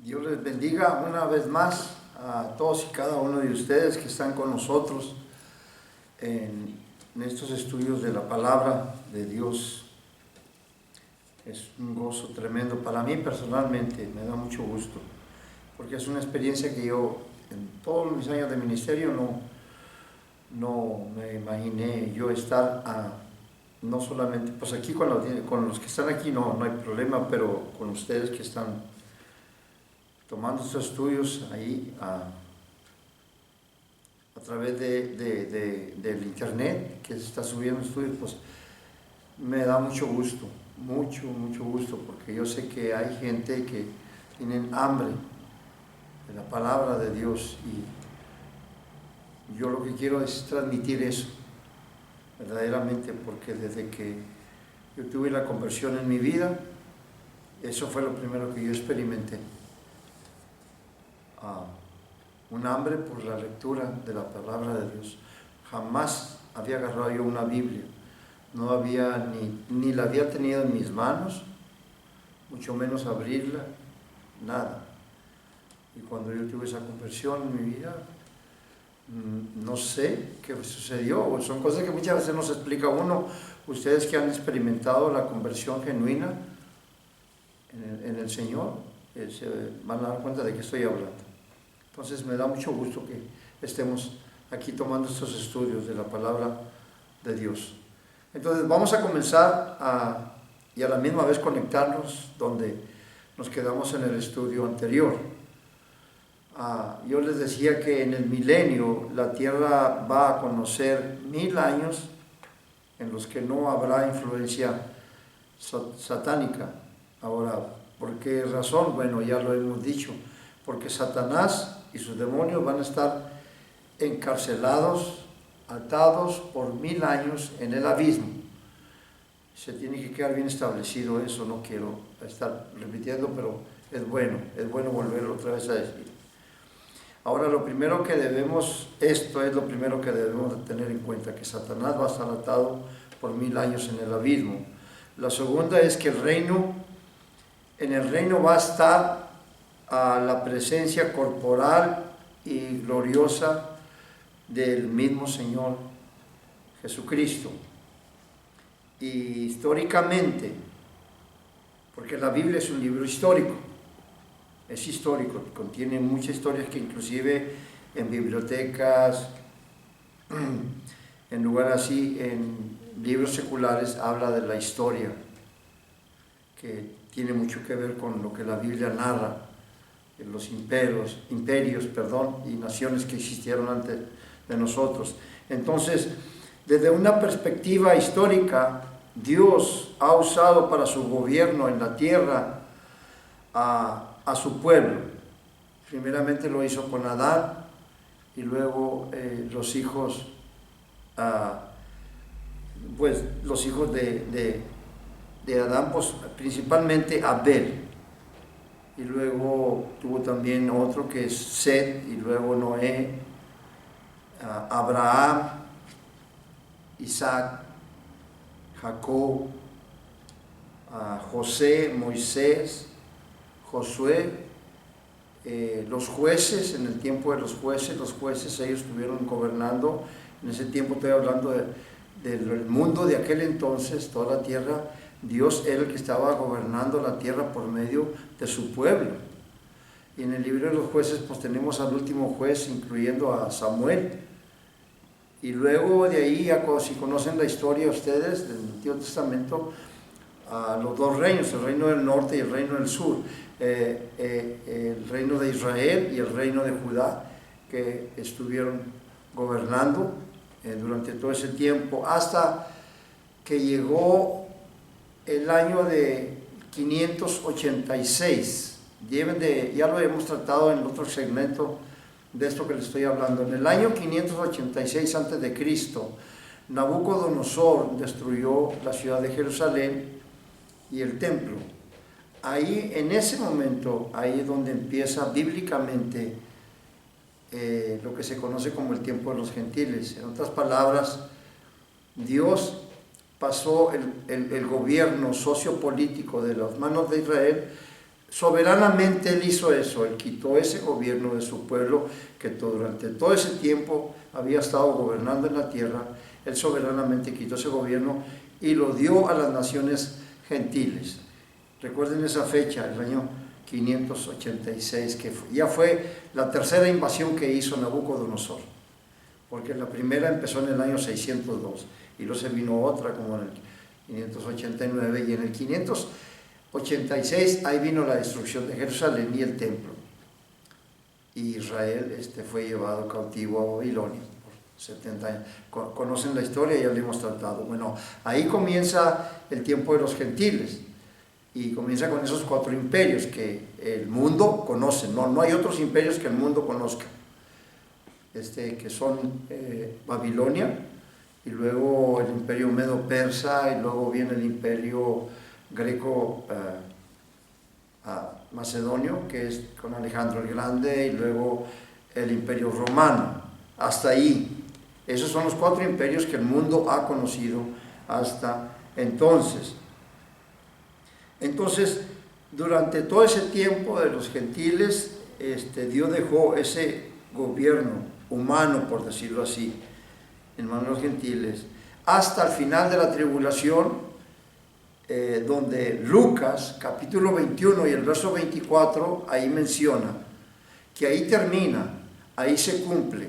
Dios les bendiga una vez más a todos y cada uno de ustedes que están con nosotros en estos estudios de la palabra de Dios. Es un gozo tremendo para mí personalmente, me da mucho gusto, porque es una experiencia que yo en todos mis años de ministerio no me imaginé yo estar no solamente, pues aquí con los que están aquí no hay problema, pero con ustedes que están tomando estos estudios ahí a través del internet, que se está subiendo estudios, pues me da mucho gusto, mucho gusto, porque yo sé que hay gente que tienen hambre de la palabra de Dios y yo lo que quiero es transmitir eso, verdaderamente, porque desde que yo tuve la conversión en mi vida, eso fue lo primero que yo experimenté. Un hambre por la lectura de la palabra de Dios. Jamás había agarrado yo una Biblia, no había ni la había tenido en mis manos, mucho menos abrirla, nada. Y cuando yo tuve esa conversión en mi vida, no sé qué sucedió, son cosas que muchas veces no se explica uno. Ustedes que han experimentado la conversión genuina en el Señor, se van a dar cuenta de qué estoy hablando. Entonces me da mucho gusto que estemos aquí tomando estos estudios de la palabra de Dios. Entonces vamos a comenzar y a la misma vez conectarnos donde nos quedamos en el estudio anterior. Yo les decía que en el milenio la tierra va a conocer 1000 años en los que no habrá influencia satánica. Ahora, ¿por qué razón? Bueno, ya lo hemos dicho, porque Satanás y sus demonios van a estar encarcelados, atados por 1000 años en el abismo. Se tiene que quedar bien establecido eso, no quiero estar repitiendo, pero es bueno volverlo otra vez a decir. Ahora esto es lo primero que debemos de tener en cuenta, que Satanás va a estar atado por 1000 años en el abismo. La segunda es que en el reino va a estar la presencia corporal y gloriosa del mismo Señor Jesucristo. Y históricamente, porque la Biblia es un libro histórico, contiene muchas historias que inclusive en bibliotecas, en lugares así, en libros seculares, habla de la historia, que tiene mucho que ver con lo que la Biblia narra, de los imperios, y naciones que existieron antes de nosotros. Entonces, desde una perspectiva histórica, Dios ha usado para su gobierno en la tierra a su pueblo. Primeramente lo hizo con Adán y luego los hijos de Adán, pues principalmente Abel, y luego tuvo también otro que es Set, y luego Noé, Abraham, Isaac, Jacob, José, Moisés, Josué, los jueces. En el tiempo de los jueces ellos estuvieron gobernando. En ese tiempo estoy hablando del mundo de aquel entonces, toda la tierra. Dios era el que estaba gobernando la tierra por medio de su pueblo. Y en el libro de los jueces pues tenemos al último juez, incluyendo a Samuel. Y luego de ahí, si conocen la historia ustedes del Antiguo Testamento, los dos reinos, el reino del norte y el reino del sur, el reino de Israel y el reino de Judá, que estuvieron gobernando durante todo ese tiempo, hasta que llegó el año de 586. Ya lo hemos tratado en otro segmento de esto que les estoy hablando. En el año 586 a.C., Nabucodonosor destruyó la ciudad de Jerusalén y el templo. Ahí, en ese momento, ahí es donde empieza bíblicamente lo que se conoce como el tiempo de los gentiles. En otras palabras, Dios pasó el gobierno sociopolítico de las manos de Israel soberanamente Él hizo eso, Él quitó ese gobierno de su pueblo que durante todo ese tiempo había estado gobernando en la tierra. Él soberanamente quitó ese gobierno y lo dio a las naciones gentiles. Recuerden esa fecha, el año 586, que ya fue la tercera invasión que hizo Nabucodonosor, porque la primera empezó en el año 602 y luego se vino otra como en el 589, y en el 586 ahí vino la destrucción de Jerusalén y el templo, y Israel fue llevado cautivo a Babilonia por 70 años. Conocen la historia, ya la hemos tratado. Bueno, ahí comienza el tiempo de los gentiles, y comienza con esos 4 imperios que el mundo conoce. No hay otros imperios que el mundo conozca, que son Babilonia, y luego el imperio medo-persa, y luego viene el imperio greco macedonio, que es con Alejandro el Grande, y luego el imperio romano. Hasta ahí. Esos son los 4 imperios que el mundo ha conocido hasta entonces. Entonces, durante todo ese tiempo de los gentiles, Dios dejó ese gobierno humano, por decirlo así, en manos de los gentiles, hasta el final de la tribulación, donde Lucas, capítulo 21 y el verso 24, ahí menciona que ahí termina, ahí se cumple,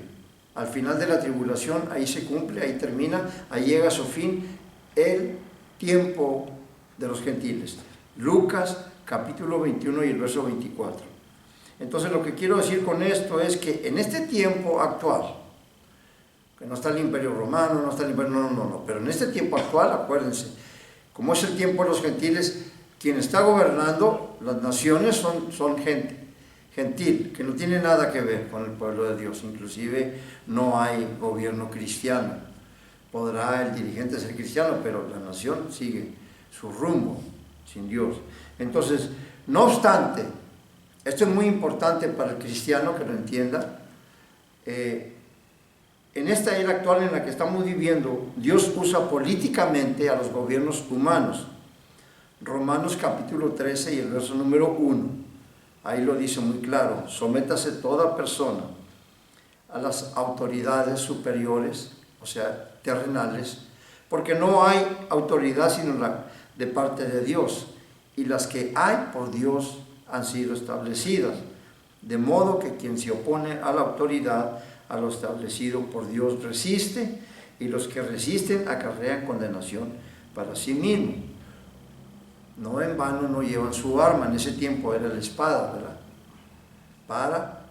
al final de la tribulación, ahí se cumple, ahí termina, ahí llega a su fin el tiempo de los gentiles. Lucas, capítulo 21 y el verso 24. Entonces, lo que quiero decir con esto es que en este tiempo actual, que no está el imperio romano, no está el imperio, no, pero en este tiempo actual, acuérdense, como es el tiempo de los gentiles, quien está gobernando las naciones son gente gentil, que no tiene nada que ver con el pueblo de Dios. Inclusive no hay gobierno cristiano. Podrá el dirigente ser cristiano, pero la nación sigue su rumbo sin Dios. Entonces, no obstante, esto es muy importante para el cristiano que lo entienda. En esta era actual en la que estamos viviendo, Dios usa políticamente a los gobiernos humanos. Romanos capítulo 13 y el verso número 1, ahí lo dice muy claro: sométase toda persona a las autoridades superiores, o sea, terrenales, porque no hay autoridad sino la de parte de Dios, y las que hay por Dios han sido establecidas, de modo que quien se opone a la autoridad, a lo establecido por Dios, resiste, y los que resisten acarrean condenación para sí mismos. No en vano no llevan su arma, en ese tiempo era la espada, ¿verdad? Para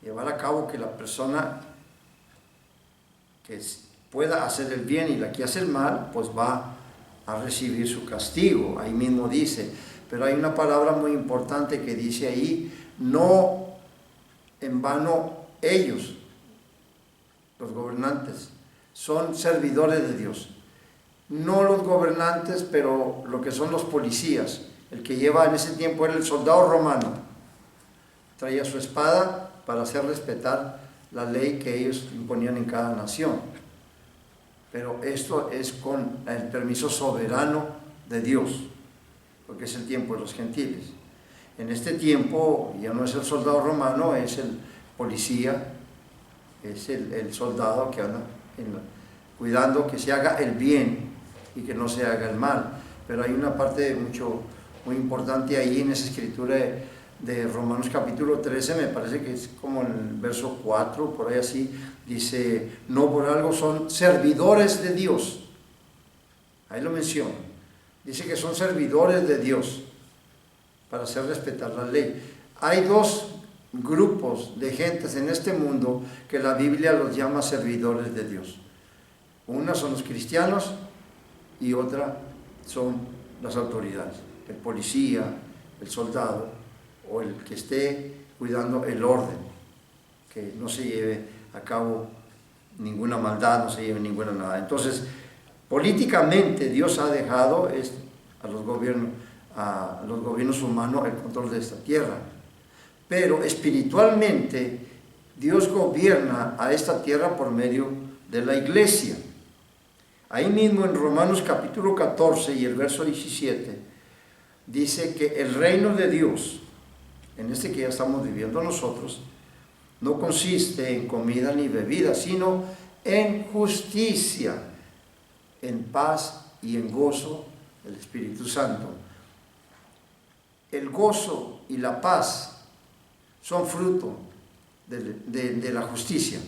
llevar a cabo que la persona que pueda hacer el bien y la que hace el mal, pues va a recibir su castigo. Ahí mismo dice, pero hay una palabra muy importante que dice ahí: no en vano ellos, los gobernantes, son servidores de Dios. No los gobernantes, pero lo que son los policías. El que lleva en ese tiempo era el soldado romano. Traía su espada para hacer respetar la ley que ellos imponían en cada nación. Pero esto es con el permiso soberano de Dios, porque es el tiempo de los gentiles. En este tiempo ya no es el soldado romano, es el policía, es el soldado que anda cuidando que se haga el bien y que no se haga el mal. Pero hay una parte muy importante ahí en esa escritura de Romanos capítulo 13, me parece que es como en el verso 4, por ahí así, dice: no por algo son servidores de Dios. Ahí lo menciona. Dice que son servidores de Dios para hacer respetar la ley. Hay 2 grupos de gentes en este mundo que la Biblia los llama servidores de Dios. Una son los cristianos y otra son las autoridades, el policía, el soldado o el que esté cuidando el orden, que no se lleve a cabo ninguna maldad, no se lleve ninguna nada. Entonces, políticamente Dios ha dejado a los gobiernos humanos el control de esta tierra, pero espiritualmente Dios gobierna a esta tierra por medio de la iglesia. Ahí mismo en Romanos capítulo 14 y el verso 17, dice que el reino de Dios, en este que ya estamos viviendo nosotros, no consiste en comida ni bebida, sino en justicia, en paz y en gozo del Espíritu Santo. El gozo y la paz son fruto de la justicia.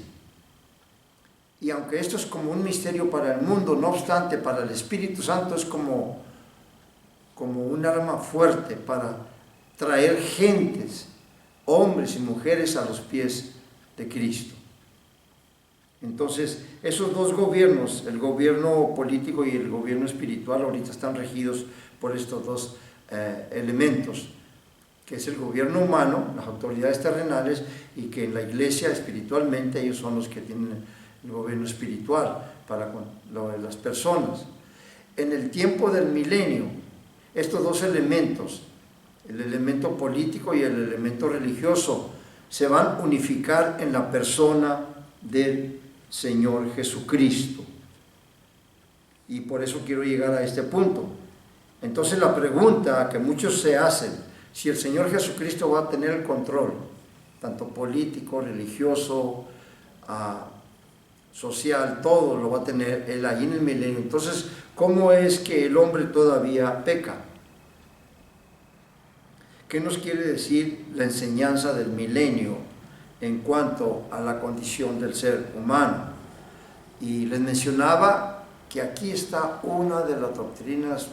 Y aunque esto es como un misterio para el mundo, no obstante, para el Espíritu Santo es como un arma fuerte para traer gentes, hombres y mujeres a los pies de Cristo. Entonces, esos dos gobiernos, el gobierno político y el gobierno espiritual, ahorita están regidos por estos dos elementos, que es el gobierno humano, las autoridades terrenales, y que en la iglesia espiritualmente ellos son los que tienen el gobierno espiritual para con las personas. En el tiempo del milenio, estos dos elementos, el elemento político y el elemento religioso, se van a unificar en la persona del Señor Jesucristo. Y por eso quiero llegar a este punto. Entonces la pregunta que muchos se hacen, si el Señor Jesucristo va a tener el control, tanto político, religioso, social, todo lo va a tener Él ahí en el milenio. Entonces, ¿cómo es que el hombre todavía peca? ¿Qué nos quiere decir la enseñanza del milenio en cuanto a la condición del ser humano? Y les mencionaba que aquí está una de las doctrinas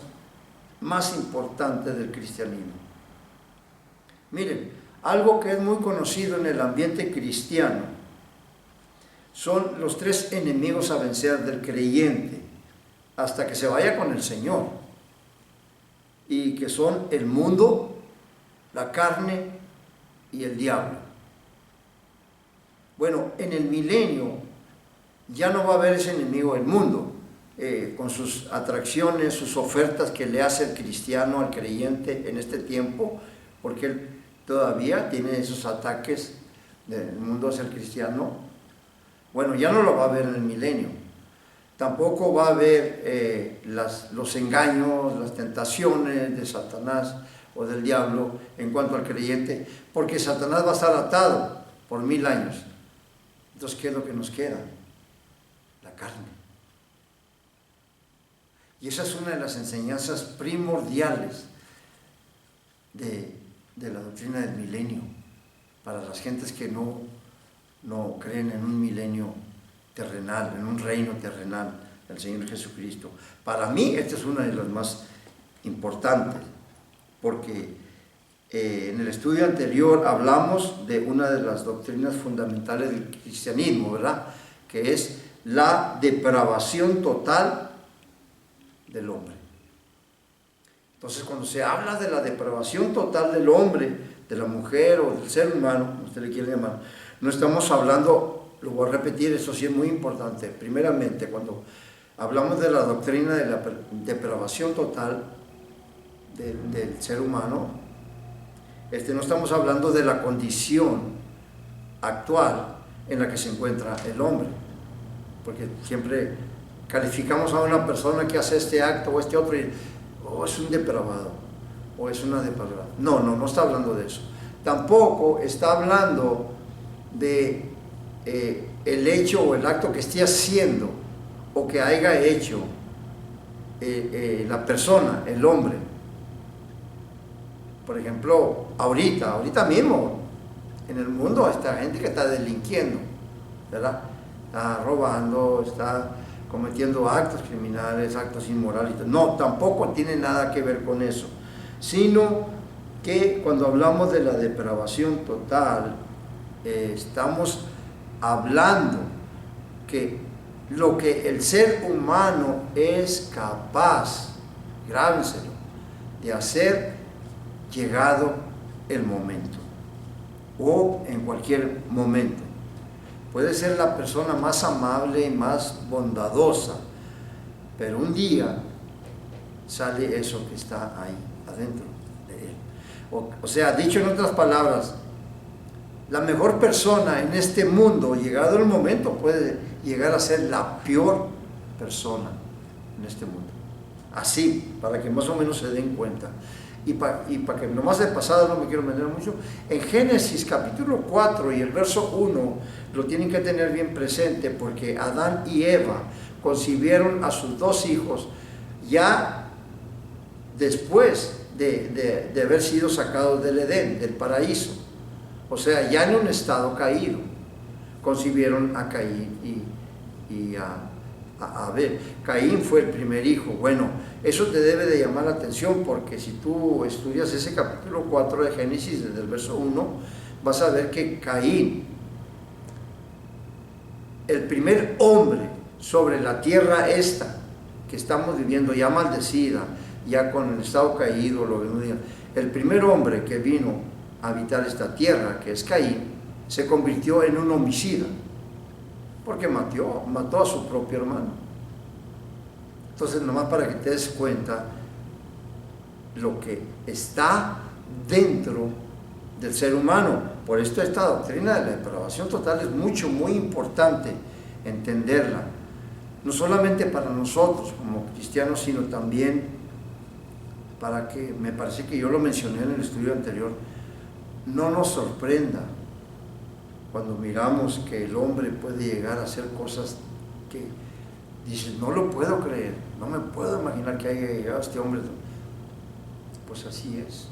más importantes del cristianismo. Miren, algo que es muy conocido en el ambiente cristiano son los tres enemigos a vencer del creyente hasta que se vaya con el Señor, y que son el mundo, la carne y el diablo. Bueno, en el milenio ya no va a haber ese enemigo del mundo, con sus atracciones, sus ofertas que le hace el cristiano al creyente en este tiempo, porque él todavía tiene esos ataques del mundo hacia el cristiano. Bueno, ya no lo va a ver en el milenio. Tampoco va a haber los engaños, las tentaciones de Satanás o del diablo en cuanto al creyente, porque Satanás va a estar atado por 1000 años. Entonces, ¿qué es lo que nos queda? La carne. Y esa es una de las enseñanzas primordiales de la doctrina del milenio, para las gentes que no creen en un milenio terrenal, en un reino terrenal del Señor Jesucristo. Para mí, esta es una de las más importantes, porque en el estudio anterior hablamos de una de las doctrinas fundamentales del cristianismo, ¿verdad? Que es la depravación total del hombre. Entonces, cuando se habla de la depravación total del hombre, de la mujer o del ser humano, como usted le quiere llamar, no estamos hablando, lo voy a repetir, eso sí es muy importante. Primeramente, cuando hablamos de la doctrina de la depravación total del ser humano, no estamos hablando de la condición actual en la que se encuentra el hombre, porque siempre calificamos a una persona que hace este acto o este otro y es un depravado o es una depravada. No está hablando de eso. Tampoco está hablando de el hecho o el acto que esté haciendo o que haya hecho la persona, el hombre. Por ejemplo, ahorita mismo en el mundo está gente que está delinquiendo, ¿verdad? Está robando, está cometiendo actos criminales, actos inmorales. No, tampoco tiene nada que ver con eso, sino que cuando hablamos de la depravación total, estamos hablando que lo que el ser humano es capaz, grábenselo, de hacer llegado el momento o en cualquier momento. Puede ser la persona más amable y más bondadosa, pero un día sale eso que está ahí adentro de él. O sea, dicho en otras palabras, la mejor persona en este mundo, llegado el momento, puede llegar a ser la peor persona en este mundo. Así, para que más o menos se den cuenta. y para que nomás de pasada no me quiero meter mucho, en Génesis capítulo 4 y el verso 1 lo tienen que tener bien presente, porque Adán y Eva concibieron a sus dos hijos ya después de haber sido sacados del Edén, del paraíso, o sea, ya en un estado caído, concibieron a Caín y a Abel. Caín fue el primer hijo. Bueno, eso te debe de llamar la atención, porque si tú estudias ese capítulo 4 de Génesis, desde el verso 1, vas a ver que Caín, el primer hombre sobre la tierra esta que estamos viviendo, ya maldecida, ya con el estado caído, el primer hombre que vino a habitar esta tierra, que es Caín, se convirtió en un homicida, porque mató a su propio hermano. Entonces, nomás para que te des cuenta lo que está dentro del ser humano. Por esto esta doctrina de la depravación total es muy importante entenderla, no solamente para nosotros como cristianos, sino también para que, me parece que yo lo mencioné en el estudio anterior, no nos sorprenda cuando miramos que el hombre puede llegar a hacer cosas que dices, no lo puedo creer, no me puedo imaginar que haya llegado este hombre. Pues así es,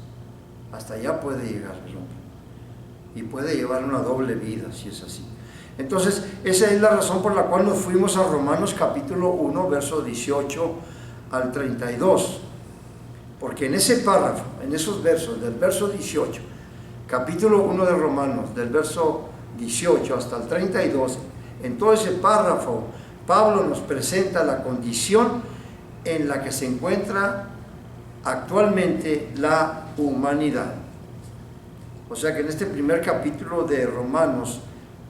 hasta allá puede llegar el hombre, y puede llevar una doble vida si es así. Entonces, esa es la razón por la cual nos fuimos a Romanos capítulo 1, verso 18 al 32, porque en ese párrafo, en esos versos, del verso 18, capítulo 1 de Romanos, del verso 18 hasta el 32, en todo ese párrafo, Pablo nos presenta la condición en la que se encuentra actualmente la humanidad. O sea que en este primer capítulo de Romanos,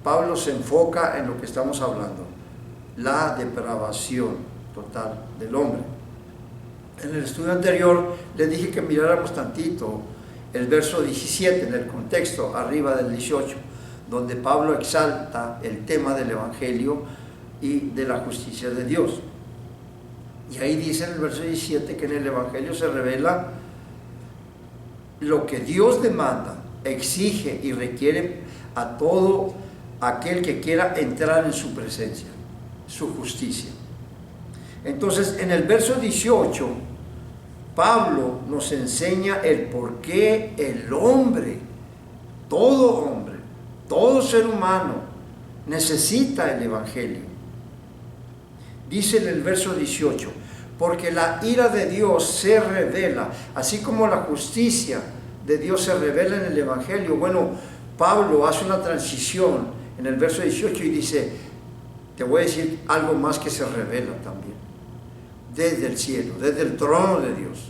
Pablo se enfoca en lo que estamos hablando, la depravación total del hombre. En el estudio anterior les dije que miráramos tantito el verso 17 en el contexto arriba del 18, donde Pablo exalta el tema del Evangelio y de la justicia de Dios. Y ahí dice en el verso 17 que en el Evangelio se revela lo que Dios demanda, exige y requiere a todo aquel que quiera entrar en su presencia, su justicia. Entonces, en el verso 18, Pablo nos enseña el por qué el hombre, todo ser humano, necesita el Evangelio. Dice en el verso 18, porque la ira de Dios se revela, así como la justicia de Dios se revela en el Evangelio. Bueno, Pablo hace una transición en el verso 18 y dice, te voy a decir algo más que se revela también, desde el cielo, desde el trono de Dios.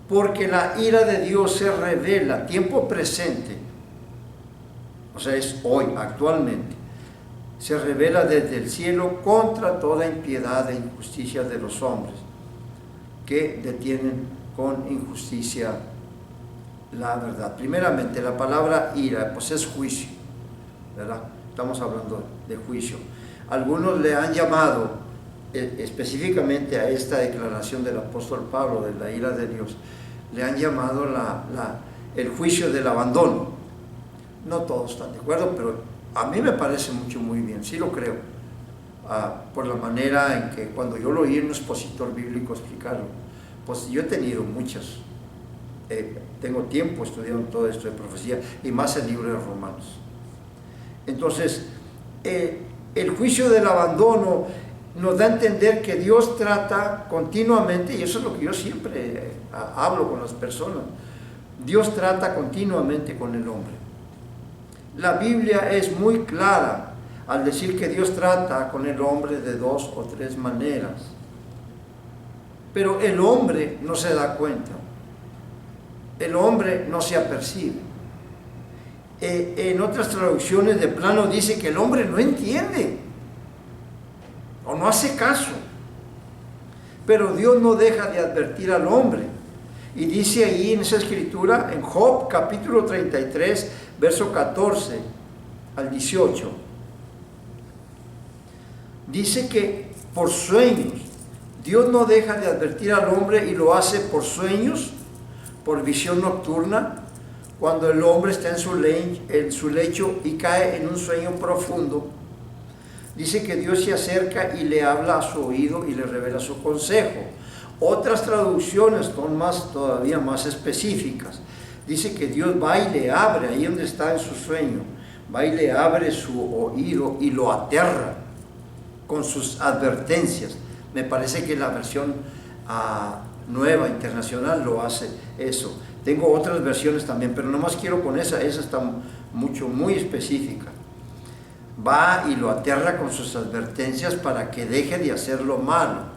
Porque la ira de Dios se revela, tiempo presente, o sea, es hoy, actualmente, se revela desde el cielo contra toda impiedad e injusticia de los hombres que detienen con injusticia la verdad. Primeramente, la palabra ira, pues es juicio, ¿verdad? Estamos hablando de juicio. Algunos le han llamado, específicamente a esta declaración del apóstol Pablo de la ira de Dios, le han llamado el juicio del abandono. No todos están de acuerdo, pero a mí me parece muy bien, sí lo creo, por la manera en que cuando yo lo oí en un expositor bíblico explicarlo, pues yo he tenido muchas, tengo tiempo estudiando todo esto de profecía, y más el libro de Romanos. Entonces, el juicio del abandono nos da a entender que Dios trata continuamente, y eso es lo que yo siempre hablo con las personas, Dios trata continuamente con el hombre. La Biblia es muy clara al decir que Dios trata con el hombre de 2 o 3 maneras, pero el hombre no se da cuenta, el hombre no se apercibe. En otras traducciones de plano dice que el hombre no entiende o no hace caso, pero Dios no deja de advertir al hombre, y dice ahí en esa escritura, en Job capítulo 33, verso 14 al 18, dice que por sueños, Dios no deja de advertir al hombre y lo hace por sueños, por visión nocturna, cuando el hombre está en su lecho y cae en un sueño profundo. Dice que Dios se acerca y le habla a su oído y le revela su consejo. Otras traducciones son todavía más específicas. Dice que Dios va y le abre, ahí donde está en su sueño, va y le abre su oído y lo aterra con sus advertencias. Me parece que la versión nueva, internacional, lo hace eso. Tengo otras versiones también, pero nomás quiero con esa está muy específica. Va y lo aterra con sus advertencias para que deje de hacer lo malo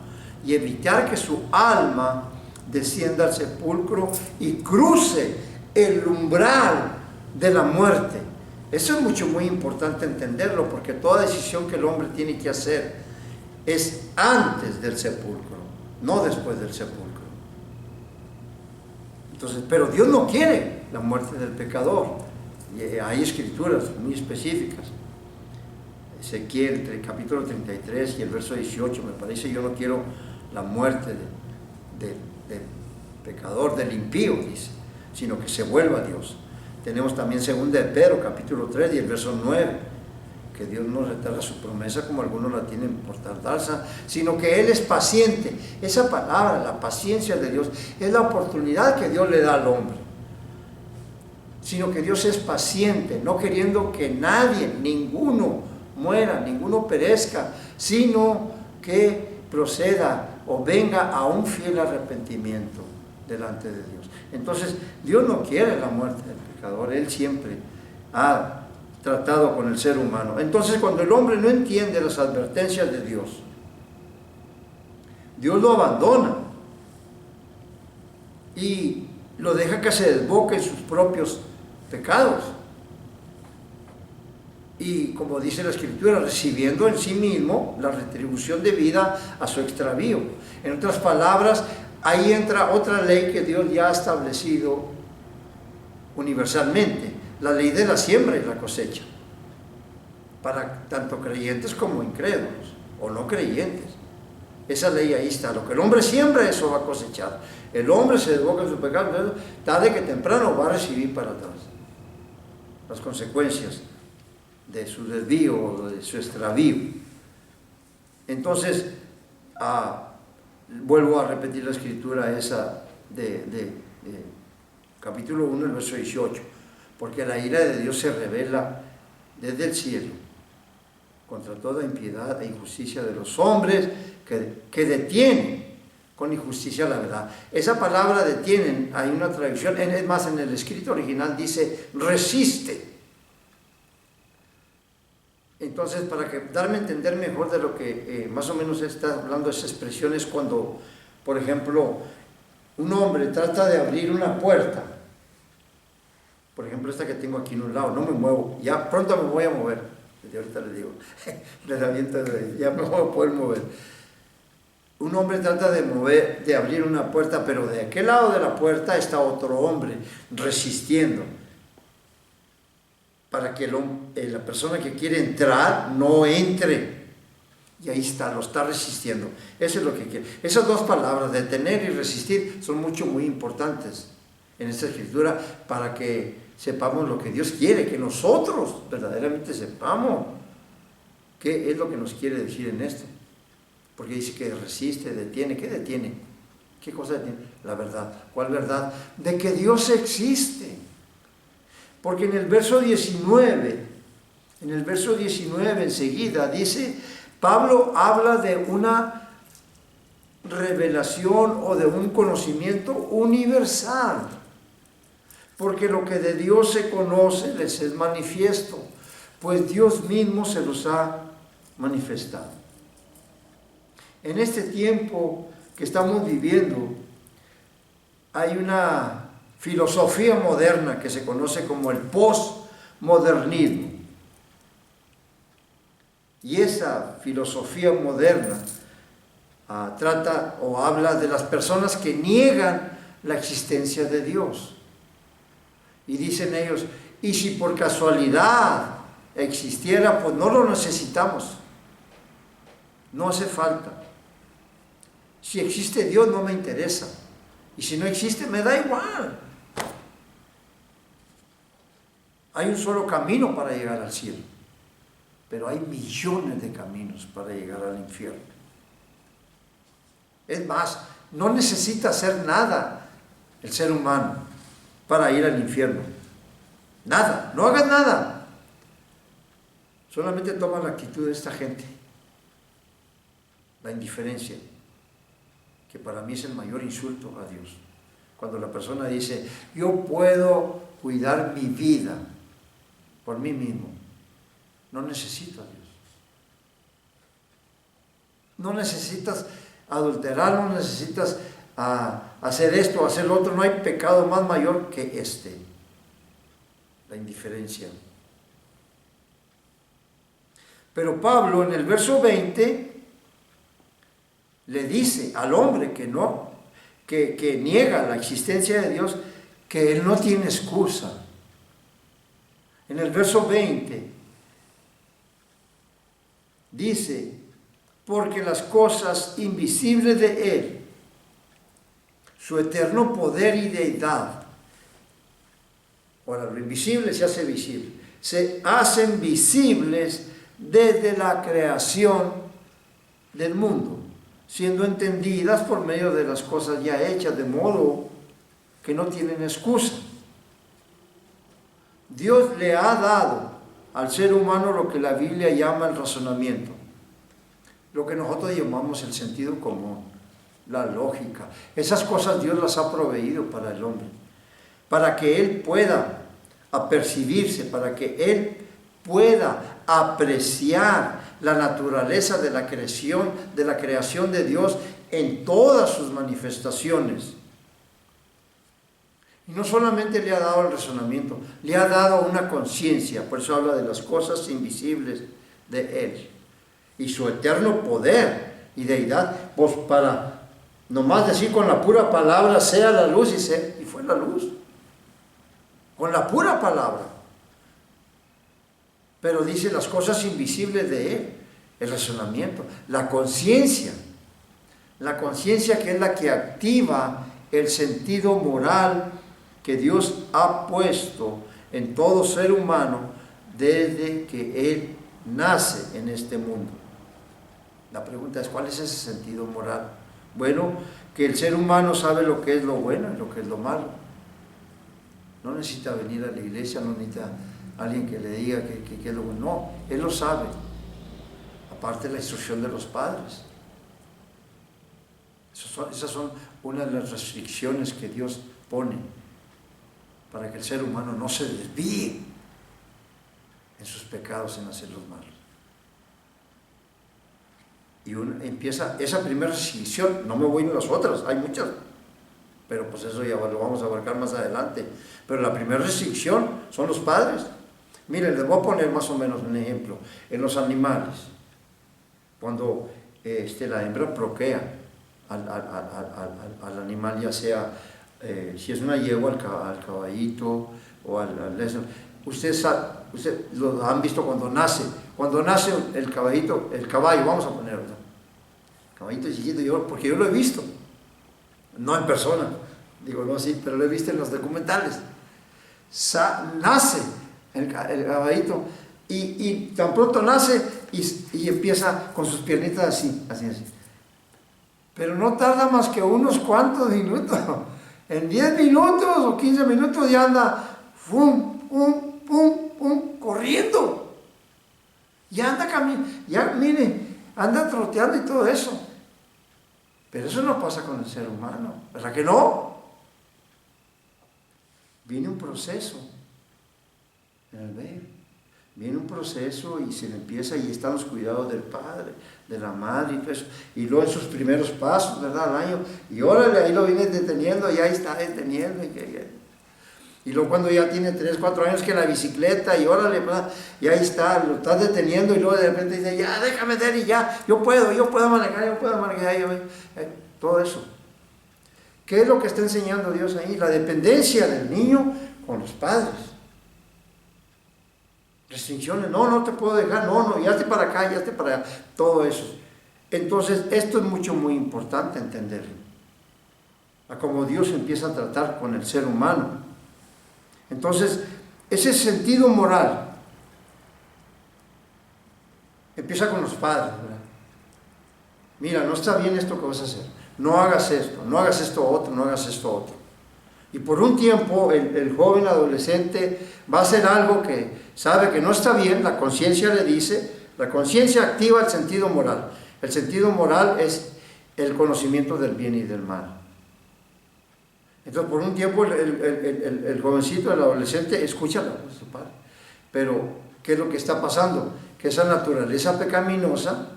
y evitar que su alma descienda al sepulcro y cruce el umbral de la muerte. Eso es muy importante entenderlo, porque toda decisión que el hombre tiene que hacer es antes del sepulcro, no después del sepulcro. Entonces, pero Dios no quiere la muerte del pecador. Y hay escrituras muy específicas. Ezequiel, capítulo 33 y el verso 18, me parece, yo no quiero la muerte del pecador, del impío, dice, sino que se vuelva a Dios. Tenemos también 2 de Pedro, capítulo 3 y el verso 9, que Dios no retarda su promesa como algunos la tienen por tardanza, sino que Él es paciente. Esa palabra, la paciencia de Dios, es la oportunidad que Dios le da al hombre. Sino que Dios es paciente, no queriendo que nadie, ninguno muera, ninguno perezca, sino que proceda o venga a un fiel arrepentimiento delante de Dios. Entonces, Dios no quiere la muerte del pecador, Él siempre ha tratado con el ser humano. Entonces, cuando el hombre no entiende las advertencias de Dios, Dios lo abandona y lo deja que se desboque en sus propios pecados. Y como dice la Escritura, recibiendo en sí mismo la retribución debida a su extravío. En otras palabras, ahí entra otra ley que Dios ya ha establecido universalmente, la ley de la siembra y la cosecha, para tanto creyentes como incrédulos o no creyentes. Esa ley ahí está, lo que el hombre siembra, eso va a cosechar. El hombre se desboca en su pecado, tarde que temprano va a recibir para atrás las consecuencias de su desvío o de su extravío. Entonces, vuelvo a repetir la escritura esa de capítulo 1, el verso 18, porque la ira de Dios se revela desde el cielo contra toda impiedad e injusticia de los hombres que detienen con injusticia la verdad. Esa palabra detienen, hay una traducción, es más, en el escrito original dice resiste. Entonces, para darme a entender mejor de lo que más o menos está hablando esa expresión, es cuando, por ejemplo, un hombre trata de abrir una puerta. Por ejemplo, esta que tengo aquí en un lado, no me muevo, ya pronto me voy a mover. Desde ahorita le digo, ya me voy a poder mover. Un hombre trata de abrir una puerta, pero de aquel lado de la puerta está otro hombre resistiendo, para que la persona que quiere entrar no entre. Y ahí está, lo está resistiendo. Eso es lo que quiere. Esas dos palabras, detener y resistir, son muy importantes en esta escritura, para que sepamos lo que Dios quiere, que nosotros verdaderamente sepamos qué es lo que nos quiere decir en esto. Porque dice que resiste, detiene. ¿Qué detiene? ¿Qué cosa detiene? La verdad. ¿Cuál verdad? De que Dios existe. Porque en el verso 19 enseguida dice, Pablo habla de una revelación o de un conocimiento universal. Porque lo que de Dios se conoce les es manifiesto, pues Dios mismo se los ha manifestado. En este tiempo que estamos viviendo, hay una filosofía moderna que se conoce como el postmodernismo. Y esa filosofía moderna trata o habla de las personas que niegan la existencia de Dios. Y dicen ellos, y si por casualidad existiera, pues no lo necesitamos. No hace falta. Si existe Dios, no me interesa. Y si no existe, me da igual. Hay un solo camino para llegar al cielo, pero hay millones de caminos para llegar al infierno. Es más, no necesita hacer nada el ser humano para ir al infierno. Nada, no hagas nada. Solamente toma la actitud de esta gente, la indiferencia, que para mí es el mayor insulto a Dios. Cuando la persona dice, yo puedo cuidar mi vida por mí mismo, no necesito a Dios. No necesitas adulterar, no necesitas hacer esto o hacer lo otro. No hay pecado más mayor que este, la indiferencia. Pero Pablo en el verso 20 le dice al hombre que niega la existencia de Dios, que él no tiene excusa. En el verso 20 dice, porque las cosas invisibles de Él, su eterno poder y deidad, ahora lo invisible se hace visible, se hacen visibles desde la creación del mundo, siendo entendidas por medio de las cosas ya hechas, de modo que no tienen excusa. Dios le ha dado al ser humano lo que la Biblia llama el razonamiento, lo que nosotros llamamos el sentido común, la lógica. Esas cosas Dios las ha proveído para el hombre, para que él pueda apercibirse, para que él pueda apreciar la naturaleza de la creación de Dios en todas sus manifestaciones. Y no solamente le ha dado el razonamiento, le ha dado una conciencia, por eso habla de las cosas invisibles de Él. Y su eterno poder y deidad, pues para nomás decir con la pura palabra, sea la luz, y fue la luz. Con la pura palabra. Pero dice las cosas invisibles de Él, el razonamiento, la conciencia que es la que activa el sentido moral que Dios ha puesto en todo ser humano desde que Él nace en este mundo. La pregunta es, ¿cuál es ese sentido moral? Bueno, que el ser humano sabe lo que es lo bueno y lo que es lo malo. No necesita venir a la iglesia, no necesita alguien que le diga que es lo bueno. No, Él lo sabe. Aparte de la instrucción de los padres. Esas son una de las restricciones que Dios pone para que el ser humano no se desvíe en sus pecados, en hacer los malos. Y empieza esa primera restricción, no me voy a las otras, hay muchas, pero pues eso ya lo vamos a abarcar más adelante. Pero la primera restricción son los padres. Miren, les voy a poner más o menos un ejemplo. En los animales, cuando la hembra procrea al animal, ya sea si es una yegua, al caballito o al ustedes lo han visto cuando nace el caballito, el caballo, vamos a ponerlo, el caballito chiquito, porque yo lo he visto, no en persona, digo no así, pero lo he visto en los documentales. Nace el caballito y tan pronto nace y empieza con sus piernitas así, pero no tarda más que unos cuantos minutos. En 10 minutos o 15 minutos ya anda corriendo. Ya anda caminando, ya mire, anda troteando y todo eso. Pero eso no pasa con el ser humano, ¿verdad que no? Viene un proceso en el bebé. Viene un proceso y se le empieza, y están los cuidados del padre, de la madre y todo eso. Y luego en sus primeros pasos, ¿verdad? Al año, y órale, ahí lo viene deteniendo, y ahí está deteniendo. Y luego cuando ya tiene 3, 4 años, que la bicicleta, y órale, ¿verdad? Y ahí está, lo está deteniendo, y luego de repente dice, ya, déjame ver, y ya, yo puedo manejar, todo eso. ¿Qué es lo que está enseñando Dios ahí? La dependencia del niño con los padres. Restricciones, no te puedo dejar, no, ya esté para acá, ya esté para allá, todo eso. Entonces, esto es muy importante entenderlo. a cómo Dios empieza a tratar con el ser humano. Entonces, ese sentido moral empieza con los padres, ¿verdad? Mira, no está bien esto que vas a hacer, no hagas esto otro, no hagas esto otro. Y por un tiempo el joven adolescente va a hacer algo que sabe que no está bien, la conciencia le dice, la conciencia activa el sentido moral. El sentido moral es el conocimiento del bien y del mal. Entonces por un tiempo el jovencito, el adolescente, escucha la voz de su padre. Pero, ¿qué es lo que está pasando? Que esa naturaleza pecaminosa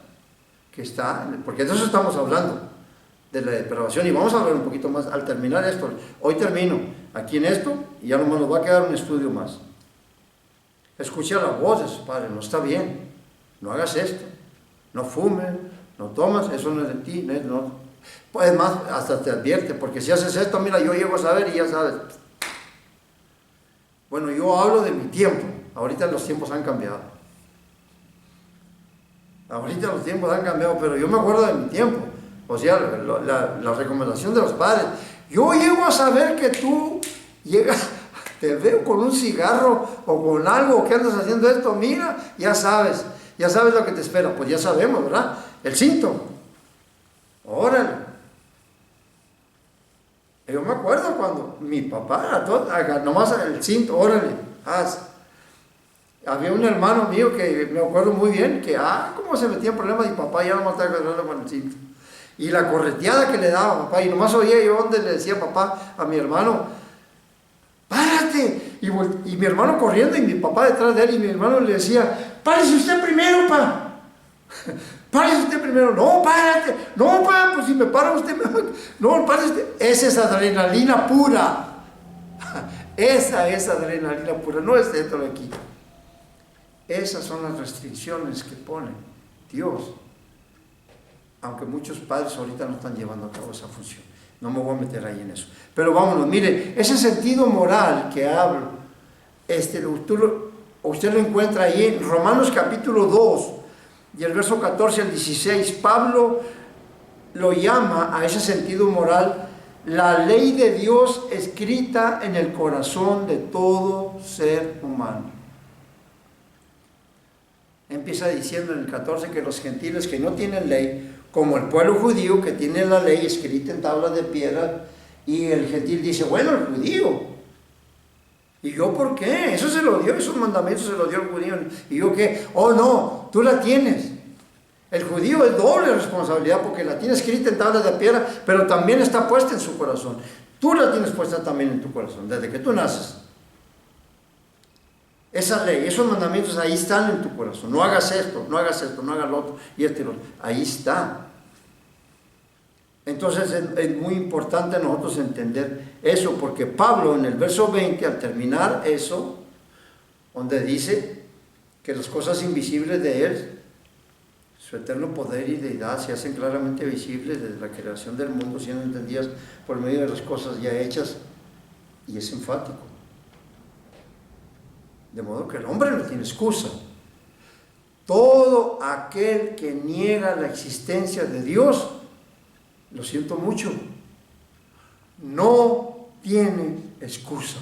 que está, porque de eso estamos hablando, de la depravación, y vamos a hablar un poquito más al terminar esto. Hoy termino aquí en esto, y ya nomás nos va a quedar un estudio más. Escucha la voz de su padre, no está bien, no hagas esto, no fumes, no tomas, eso no es de ti, no. Pues más, hasta te advierte, porque si haces esto, mira, yo llego a saber y ya sabes. Bueno, yo hablo de mi tiempo, ahorita los tiempos han cambiado. Ahorita los tiempos han cambiado, pero yo me acuerdo de mi tiempo. O sea, la recomendación de los padres. Yo llego a saber que tú llegas, te veo con un cigarro o con algo que andas haciendo esto, mira, ya sabes lo que te espera. Pues ya sabemos, ¿verdad? El síntoma. Órale. Yo me acuerdo cuando mi papá, nomás el síntoma, órale, haz. Había un hermano mío que me acuerdo muy bien, que, cómo se metía en problemas y papá ya nomás estaba agarrando con el cinto. Y la correteada que le daba a papá, y nomás oía yo donde le decía papá a mi hermano, ¡párate! Y mi hermano corriendo y mi papá detrás de él, y mi hermano le decía, ¡párese usted primero, pa! ¡Párese usted primero! ¡No, párate! ¡No, pa! Pues si me para usted, no, párese usted. Esa es adrenalina pura. Esa es adrenalina pura, no es dentro de aquí. Esas son las restricciones que pone Dios. Aunque muchos padres ahorita no están llevando a cabo esa función. No me voy a meter ahí en eso. Pero vámonos, mire, ese sentido moral que hablo, usted lo encuentra ahí en Romanos capítulo 2, y el verso 14 al 16. Pablo lo llama a ese sentido moral la ley de Dios escrita en el corazón de todo ser humano. Empieza diciendo en el 14 que los gentiles que no tienen ley, como el pueblo judío que tiene la ley escrita en tablas de piedra, y el gentil dice, bueno, el judío, ¿y yo por qué? Eso se lo dio, esos mandamientos se los dio el judío, ¿y yo qué? Oh no, tú la tienes. El judío es doble responsabilidad porque la tiene escrita en tablas de piedra, pero también está puesta en su corazón. Tú la tienes puesta también en tu corazón, desde que tú naces. Esa ley, esos mandamientos ahí están en tu corazón. No hagas esto, no hagas lo otro, y esto y lo otro. Ahí está. Entonces es muy importante nosotros entender eso, porque Pablo en el verso 20, al terminar eso, donde dice que las cosas invisibles de Él, su eterno poder y deidad, se hacen claramente visibles desde la creación del mundo, siendo entendidas por medio de las cosas ya hechas, y es enfático. De modo que el hombre no tiene excusa. Todo aquel que niega la existencia de Dios, lo siento mucho, no tiene excusa.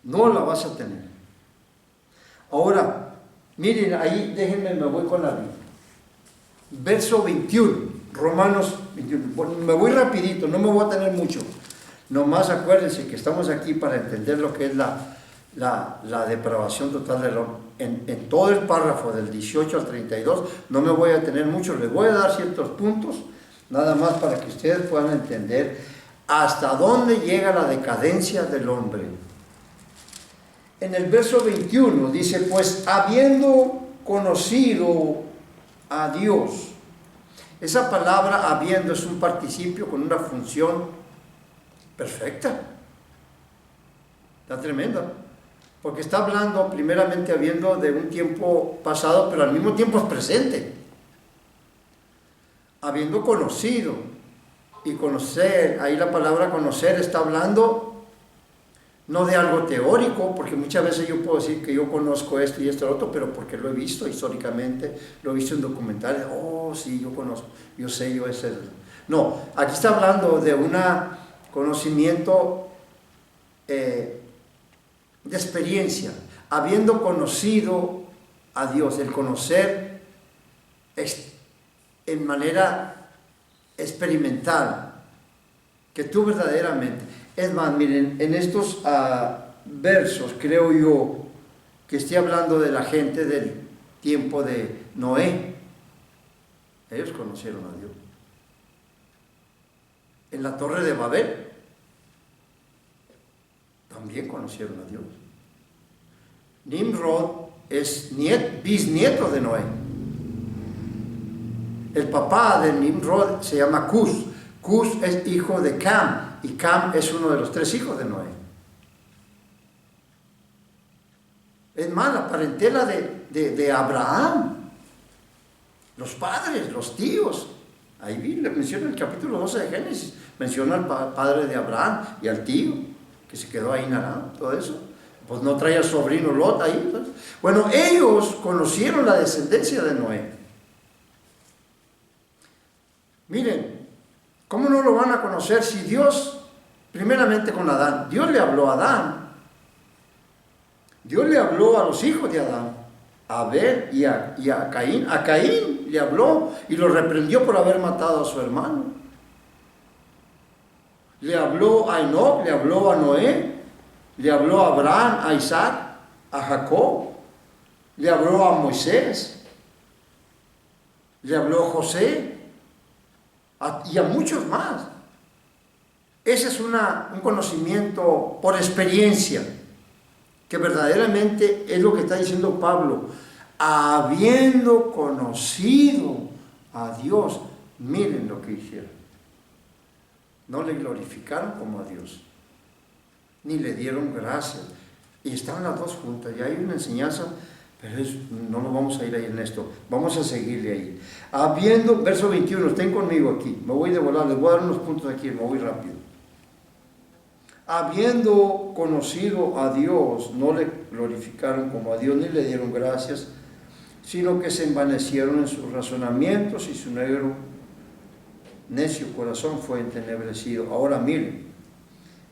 No la vas a tener. Ahora, miren, ahí déjenme, me voy con la Biblia. Verso 21, Romanos 21. Bueno, me voy rapidito, no me voy a tener mucho. Nomás acuérdense que estamos aquí para entender lo que es la depravación total del hombre. En todo el párrafo del 18 al 32, no me voy a tener mucho, les voy a dar ciertos puntos, nada más para que ustedes puedan entender hasta dónde llega la decadencia del hombre. En el verso 21 dice, pues habiendo conocido a Dios. Esa palabra habiendo es un participio con una función perfecta. Está tremenda. Porque está hablando primeramente habiendo de un tiempo pasado, pero al mismo tiempo es presente. Habiendo conocido. Y conocer, ahí la palabra conocer está hablando No de algo teórico, porque muchas veces yo puedo decir que yo conozco esto y esto y lo otro, pero porque lo he visto históricamente, lo he visto en documentales. Oh, sí, yo conozco, yo sé, yo es el... No, aquí está hablando de un conocimiento de experiencia, habiendo conocido a Dios, el conocer en manera experimental, que tú verdaderamente... Es más, miren, en estos versos creo yo que estoy hablando de la gente del tiempo de Noé. Ellos conocieron a Dios. En la Torre de Babel también conocieron a Dios. Nimrod es bisnieto de Noé. El papá de Nimrod se llama Cus. Cus es hijo de Cam. Y Cam es uno de los 3 hijos de Noé. Es más, la parentela de Abraham, los padres, los tíos. Ahí le menciona en el capítulo 12 de Génesis, menciona al padre de Abraham y al tío, que se quedó ahí en Harán, todo eso. Pues no trae al sobrino Lot ahí, ¿sabes? Bueno, ellos conocieron la descendencia de Noé. Miren, ¿cómo no lo van a conocer si Dios, primeramente con Adán, Dios le habló a Adán, Dios le habló a los hijos de Adán, a Abel y a Caín? A Caín le habló y lo reprendió por haber matado a su hermano. Le habló a Enoc, le habló a Noé, le habló a Abraham, a Isaac, a Jacob, le habló a Moisés, le habló a José, y a muchos más. Ese es un conocimiento por experiencia, que verdaderamente es lo que está diciendo Pablo. Habiendo conocido a Dios, miren lo que hicieron. No le glorificaron como a Dios, ni le dieron gracias. Y estaban las dos juntas, y hay una enseñanza, pero no nos vamos a ir ahí en esto, vamos a seguirle ahí. Habiendo, verso 21, estén conmigo aquí, me voy de volar, les voy a dar unos puntos aquí, me voy rápido. Habiendo conocido a Dios, no le glorificaron como a Dios, ni le dieron gracias, sino que se envanecieron en sus razonamientos y su necio corazón fue entenebrecido. Ahora miren,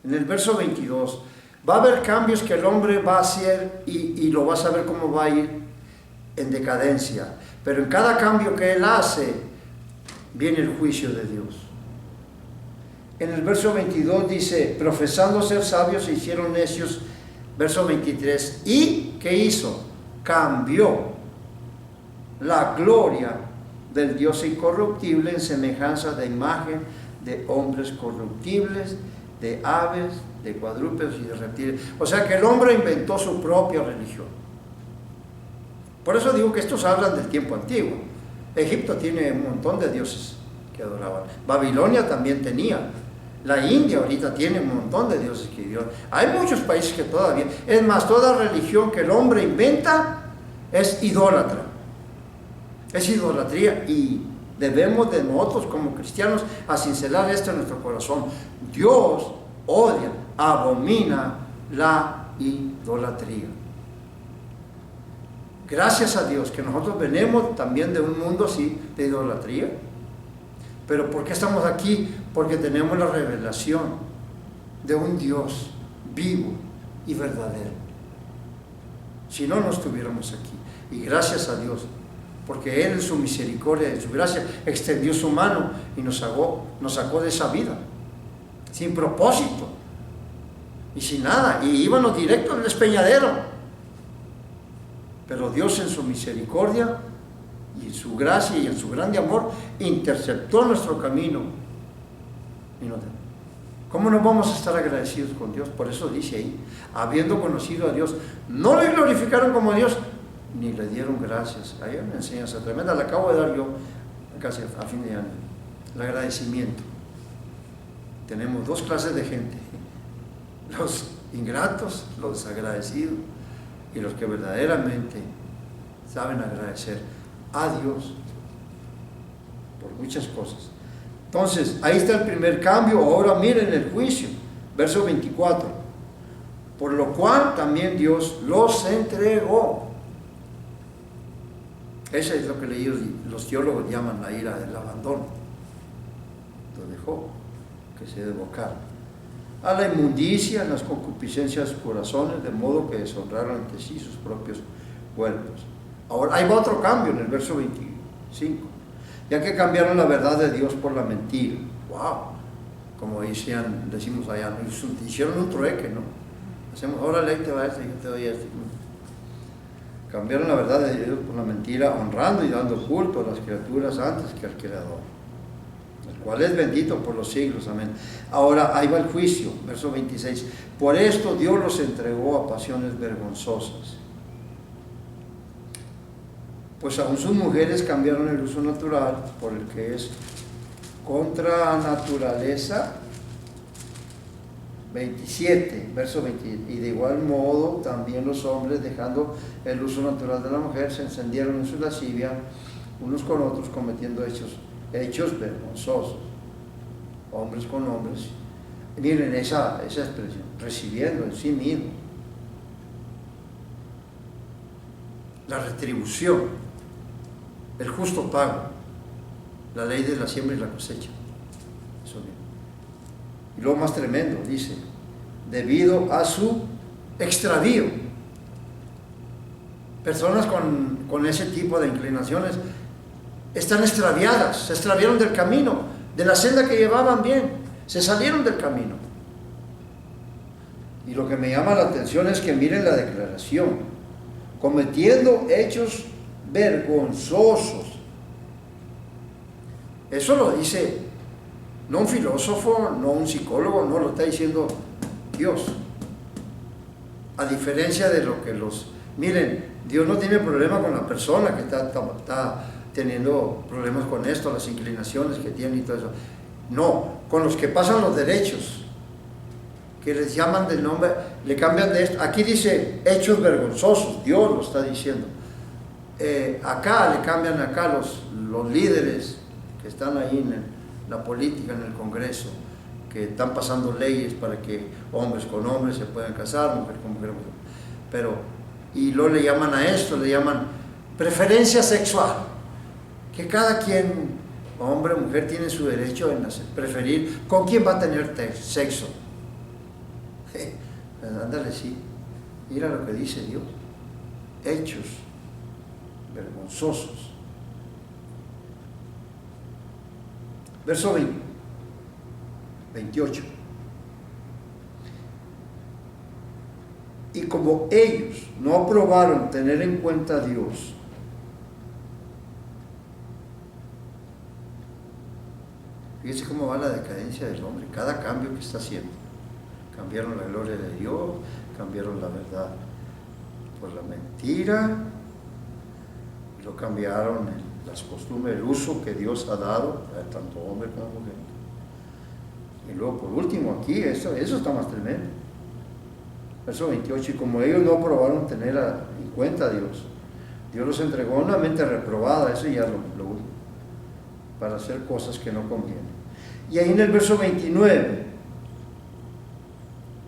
en el verso 22, va a haber cambios que el hombre va a hacer y lo vas a ver cómo va a ir en decadencia. Pero en cada cambio que él hace, viene el juicio de Dios. En el verso 22 dice, profesando ser sabios se hicieron necios. Verso 23, ¿y qué hizo? Cambió la gloria del Dios incorruptible en semejanza de imagen de hombres corruptibles, de aves, de cuadrúpedos y de reptiles. O sea que el hombre inventó su propia religión. Por eso digo que estos hablan del tiempo antiguo. Egipto tiene un montón de dioses que adoraban. Babilonia también tenía. La India ahorita tiene un montón de dioses que Dios. Hay muchos países que todavía. Es más, toda religión que el hombre inventa es idólatra. Es idolatría y debemos de nosotros como cristianos a cincelar esto en nuestro corazón. Dios odia, abomina la idolatría. Gracias a Dios que nosotros venimos también de un mundo así de idolatría. Pero ¿por qué estamos aquí? Porque tenemos la revelación de un Dios vivo y verdadero. Si no, no estuviéramos aquí. Y gracias a Dios, porque Él en su misericordia, en su gracia, extendió su mano y nos sacó de esa vida, sin propósito y sin nada, y íbamos directo al despeñadero. Pero Dios en su misericordia y en su gracia y en su grande amor interceptó nuestro camino. ¿Cómo no vamos a estar agradecidos con Dios? Por eso dice ahí, habiendo conocido a Dios, no le glorificaron como a Dios, ni le dieron gracias. Hay una enseñanza tremenda, la acabo de dar yo casi a fin de año. El agradecimiento. Tenemos dos clases de gente: los ingratos, los desagradecidos, y los que verdaderamente saben agradecer a Dios por muchas cosas. Entonces, ahí está el primer cambio. Ahora miren el juicio, verso 24. por lo cual también Dios los entregó. Eso es lo que los teólogos llaman la ira del abandono. Lo dejó que se desbocara a la inmundicia, en las concupiscencias de sus corazones, de modo que deshonraron ante sí sus propios cuerpos. Ahora, ahí va otro cambio en el verso 25. Ya que cambiaron la verdad de Dios por la mentira. ¡Wow! Como decimos allá, hicieron un trueque, ¿no? Hacemos, órale, ahí te va este, yo te doy este. Cambiaron la verdad de Dios por la mentira, honrando y dando culto a las criaturas antes que al Creador, el cual es bendito por los siglos. Amén. Ahora, ahí va el juicio, verso 26. Por esto Dios los entregó a pasiones vergonzosas. Pues aún sus mujeres cambiaron el uso natural por el que es contra naturaleza. 27, verso 20. Y de igual modo también los hombres, dejando el uso natural de la mujer, se encendieron en su lascivia unos con otros, cometiendo hechos vergonzosos. Hombres con hombres. Miren esa expresión, recibiendo en sí mismo la retribución, el justo pago, la ley de la siembra y la cosecha. Eso bien. Y lo más tremendo, dice, debido a su extravío. Personas con ese tipo de inclinaciones están extraviadas, se extraviaron del camino, de la senda que llevaban bien, se salieron del camino. Y lo que me llama la atención es que miren la declaración, cometiendo hechos vergonzosos. Eso lo dice no un filósofo, no un psicólogo, no lo está diciendo Dios. A diferencia de lo que miren, Dios no tiene problema con la persona que está teniendo problemas con esto, las inclinaciones que tiene y todo eso. No, con los que pasan los derechos, que les llaman del nombre, le cambian de esto. Aquí dice hechos vergonzosos, Dios lo está diciendo. Acá le cambian los líderes que están ahí en la política, en el Congreso, que están pasando leyes para que hombres con hombres se puedan casar, mujer con mujer. Y luego le llaman a esto, le llaman preferencia sexual, que cada quien, hombre o mujer, tiene su derecho en preferir con quién va a tener sexo. Ándale, sí, mira lo que dice Dios, hechos vergonzosos. Verso 28. Y como ellos no aprobaron tener en cuenta a Dios, fíjense cómo va la decadencia del hombre, cada cambio que está haciendo. Cambiaron la gloria de Dios, cambiaron la verdad por la mentira, lo cambiaron las costumbres, el uso que Dios ha dado a tanto hombre como mujer. Y luego por último aquí, eso está más tremendo. Verso 28, y como ellos no aprobaron tener en cuenta a Dios, Dios los entregó a una mente reprobada, eso ya lo último, para hacer cosas que no convienen. Y ahí en el verso 29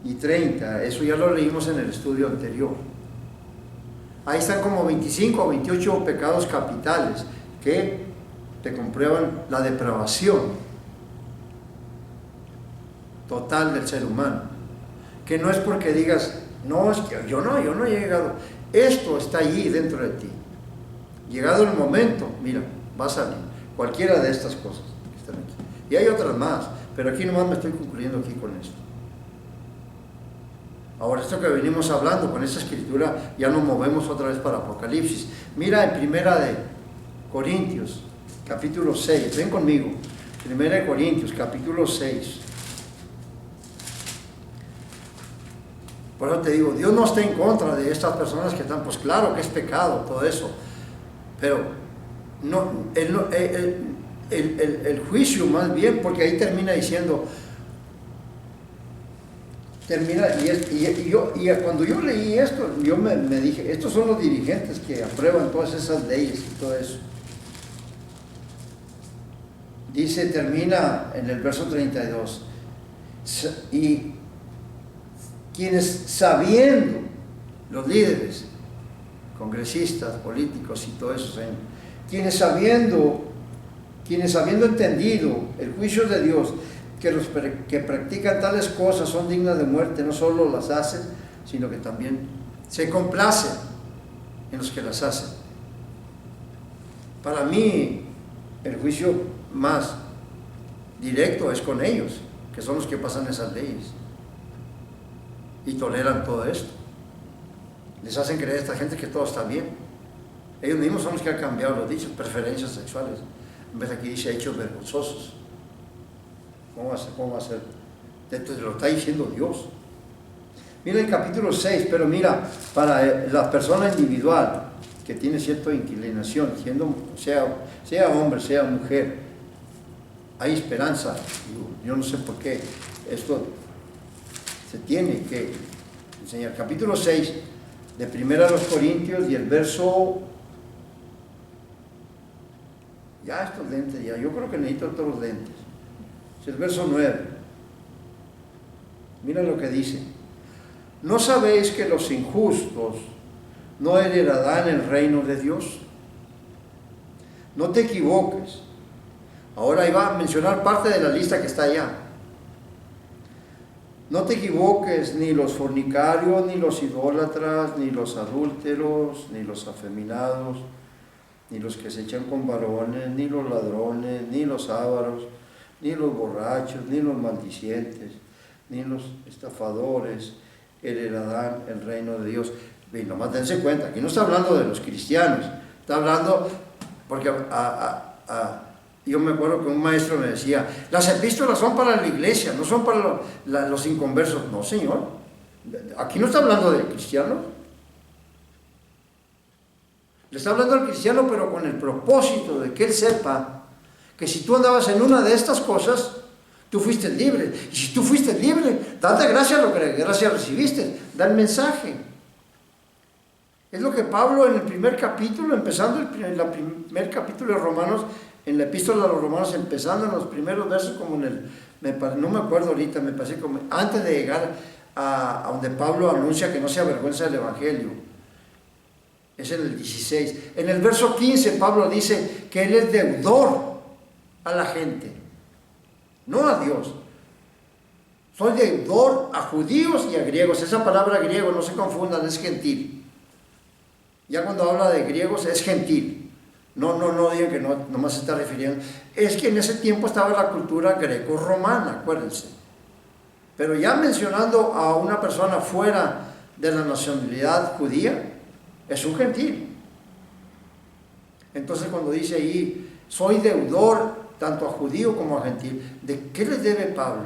y 30, eso ya lo leímos en el estudio anterior. Ahí están como 25 o 28 pecados capitales que te comprueban la depravación total del ser humano. Que no es porque digas, no, es que yo no he llegado. Esto está allí dentro de ti. Llegado el momento, mira, va a salir cualquiera de estas cosas que están aquí. Y hay otras más, pero aquí nomás me estoy concluyendo aquí con esto. Ahora, esto que venimos hablando con esta escritura, ya nos movemos otra vez para Apocalipsis. Mira en Primera de Corintios, capítulo 6, ven conmigo. Primera de Corintios, capítulo 6. Por eso te digo, Dios no está en contra de estas personas que están, pues claro que es pecado todo eso, pero no, el juicio más bien, porque ahí termina diciendo, y cuando yo leí esto, yo me dije, estos son los dirigentes que aprueban todas esas leyes y todo eso. Dice, termina en el verso 32, y quienes sabiendo, los líderes, congresistas, políticos y todo eso, quienes habiendo entendido el juicio de Dios, que los que practican tales cosas son dignas de muerte, no solo las hacen, sino que también se complacen en los que las hacen. Para mí, el juicio más directo es con ellos, que son los que pasan esas leyes y toleran todo esto. Les hacen creer a esta gente que todo está bien. Ellos mismos son los que han cambiado los dichos, preferencias sexuales. En vez de aquí dice hechos vergonzosos. ¿Cómo va a ser? Entonces lo está diciendo Dios. Mira el capítulo 6, pero mira, para la persona individual que tiene cierta inclinación, sea hombre, sea mujer, hay esperanza. Yo no sé por qué esto se tiene que enseñar. Capítulo 6 de 1 Corintios y el verso... Ya estos lentes, yo creo que necesito otros lentes. Es el verso 9. Mira lo que dice. ¿No sabéis que los injustos no heredarán el reino de Dios? No te equivoques. Ahora iba a mencionar parte de la lista que está allá. No te equivoques, ni los fornicarios, ni los idólatras, ni los adúlteros, ni los afeminados, ni los que se echan con varones, ni los ladrones, ni los ávaros, ni los borrachos, ni los maldicientes, ni los estafadores heredarán el reino de Dios. Y nomás dense cuenta, aquí no está hablando de los cristianos, está hablando, porque yo me acuerdo que un maestro me decía, las epístolas son para la iglesia, no son para los inconversos. No, señor, aquí no está hablando de cristianos. Le está hablando al cristiano, pero con el propósito de que él sepa que si tú andabas en una de estas cosas, tú fuiste libre. Y si tú fuiste libre, date gracias a lo que gracias recibiste. Da el mensaje. Es lo que Pablo en el primer capítulo, empezando el primer capítulo de Romanos, en la epístola a los Romanos, empezando en los primeros versos, como no me acuerdo ahorita, me parece como antes de llegar a donde Pablo anuncia que no se avergüenza del Evangelio. Es en el 16. En el verso 15 Pablo dice que él es deudor a la gente, no a Dios. Soy deudor a judíos y a griegos. Esa palabra griego, no se confundan, es gentil. Ya cuando habla de griegos es gentil. No digan que no más se está refiriendo. Es que en ese tiempo estaba la cultura greco-romana, acuérdense. Pero ya mencionando a una persona fuera de la nacionalidad judía, es un gentil. Entonces cuando dice ahí, soy deudor tanto a judío como a gentil, ¿de qué les debe Pablo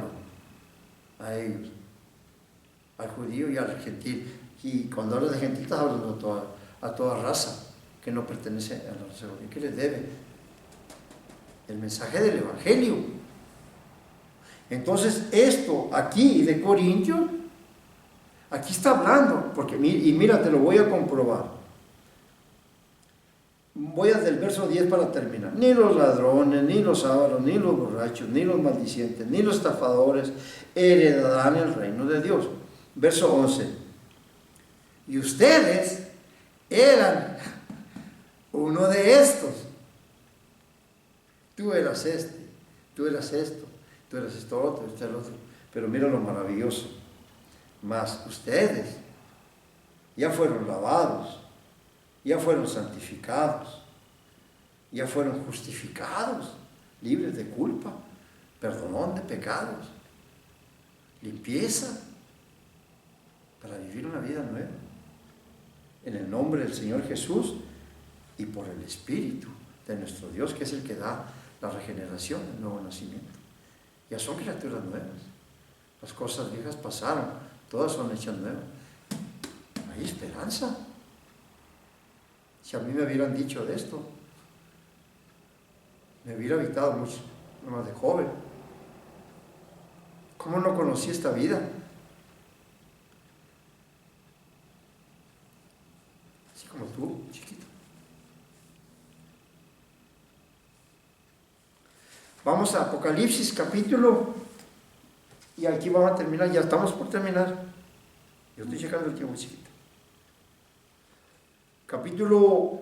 a ellos? Al judío y al gentil. Y cuando habla de gentil, está hablando a toda raza que no pertenece a la raza judía. ¿Qué les debe? El mensaje del Evangelio. Entonces esto aquí de Corintios, aquí está hablando, porque, y mira, te lo voy a comprobar. Voy desde el verso 10 para terminar. Ni los ladrones, ni los ávaros, ni los borrachos, ni los maldicientes, ni los estafadores heredarán el reino de Dios. Verso 11. Y ustedes eran uno de estos. Tú eras tú eras esto, tú eras esto otro, este el otro. Pero mira lo maravilloso. Mas ustedes ya fueron lavados, ya fueron santificados, ya fueron justificados, libres de culpa, perdón de pecados, limpieza, para vivir una vida nueva. En el nombre del Señor Jesús y por el Espíritu de nuestro Dios, que es el que da la regeneración, el nuevo nacimiento. Ya son criaturas nuevas. Las cosas viejas pasaron, todas son hechas nuevas. Hay esperanza. Si a mí me hubieran dicho de esto, me hubiera evitado mucho, más de joven. ¿Cómo no conocí esta vida? Así como tú, chiquito. Vamos a Apocalipsis capítulo, y aquí vamos a terminar, ya estamos por terminar. Yo estoy checando el tiempo, chiquito. Capítulo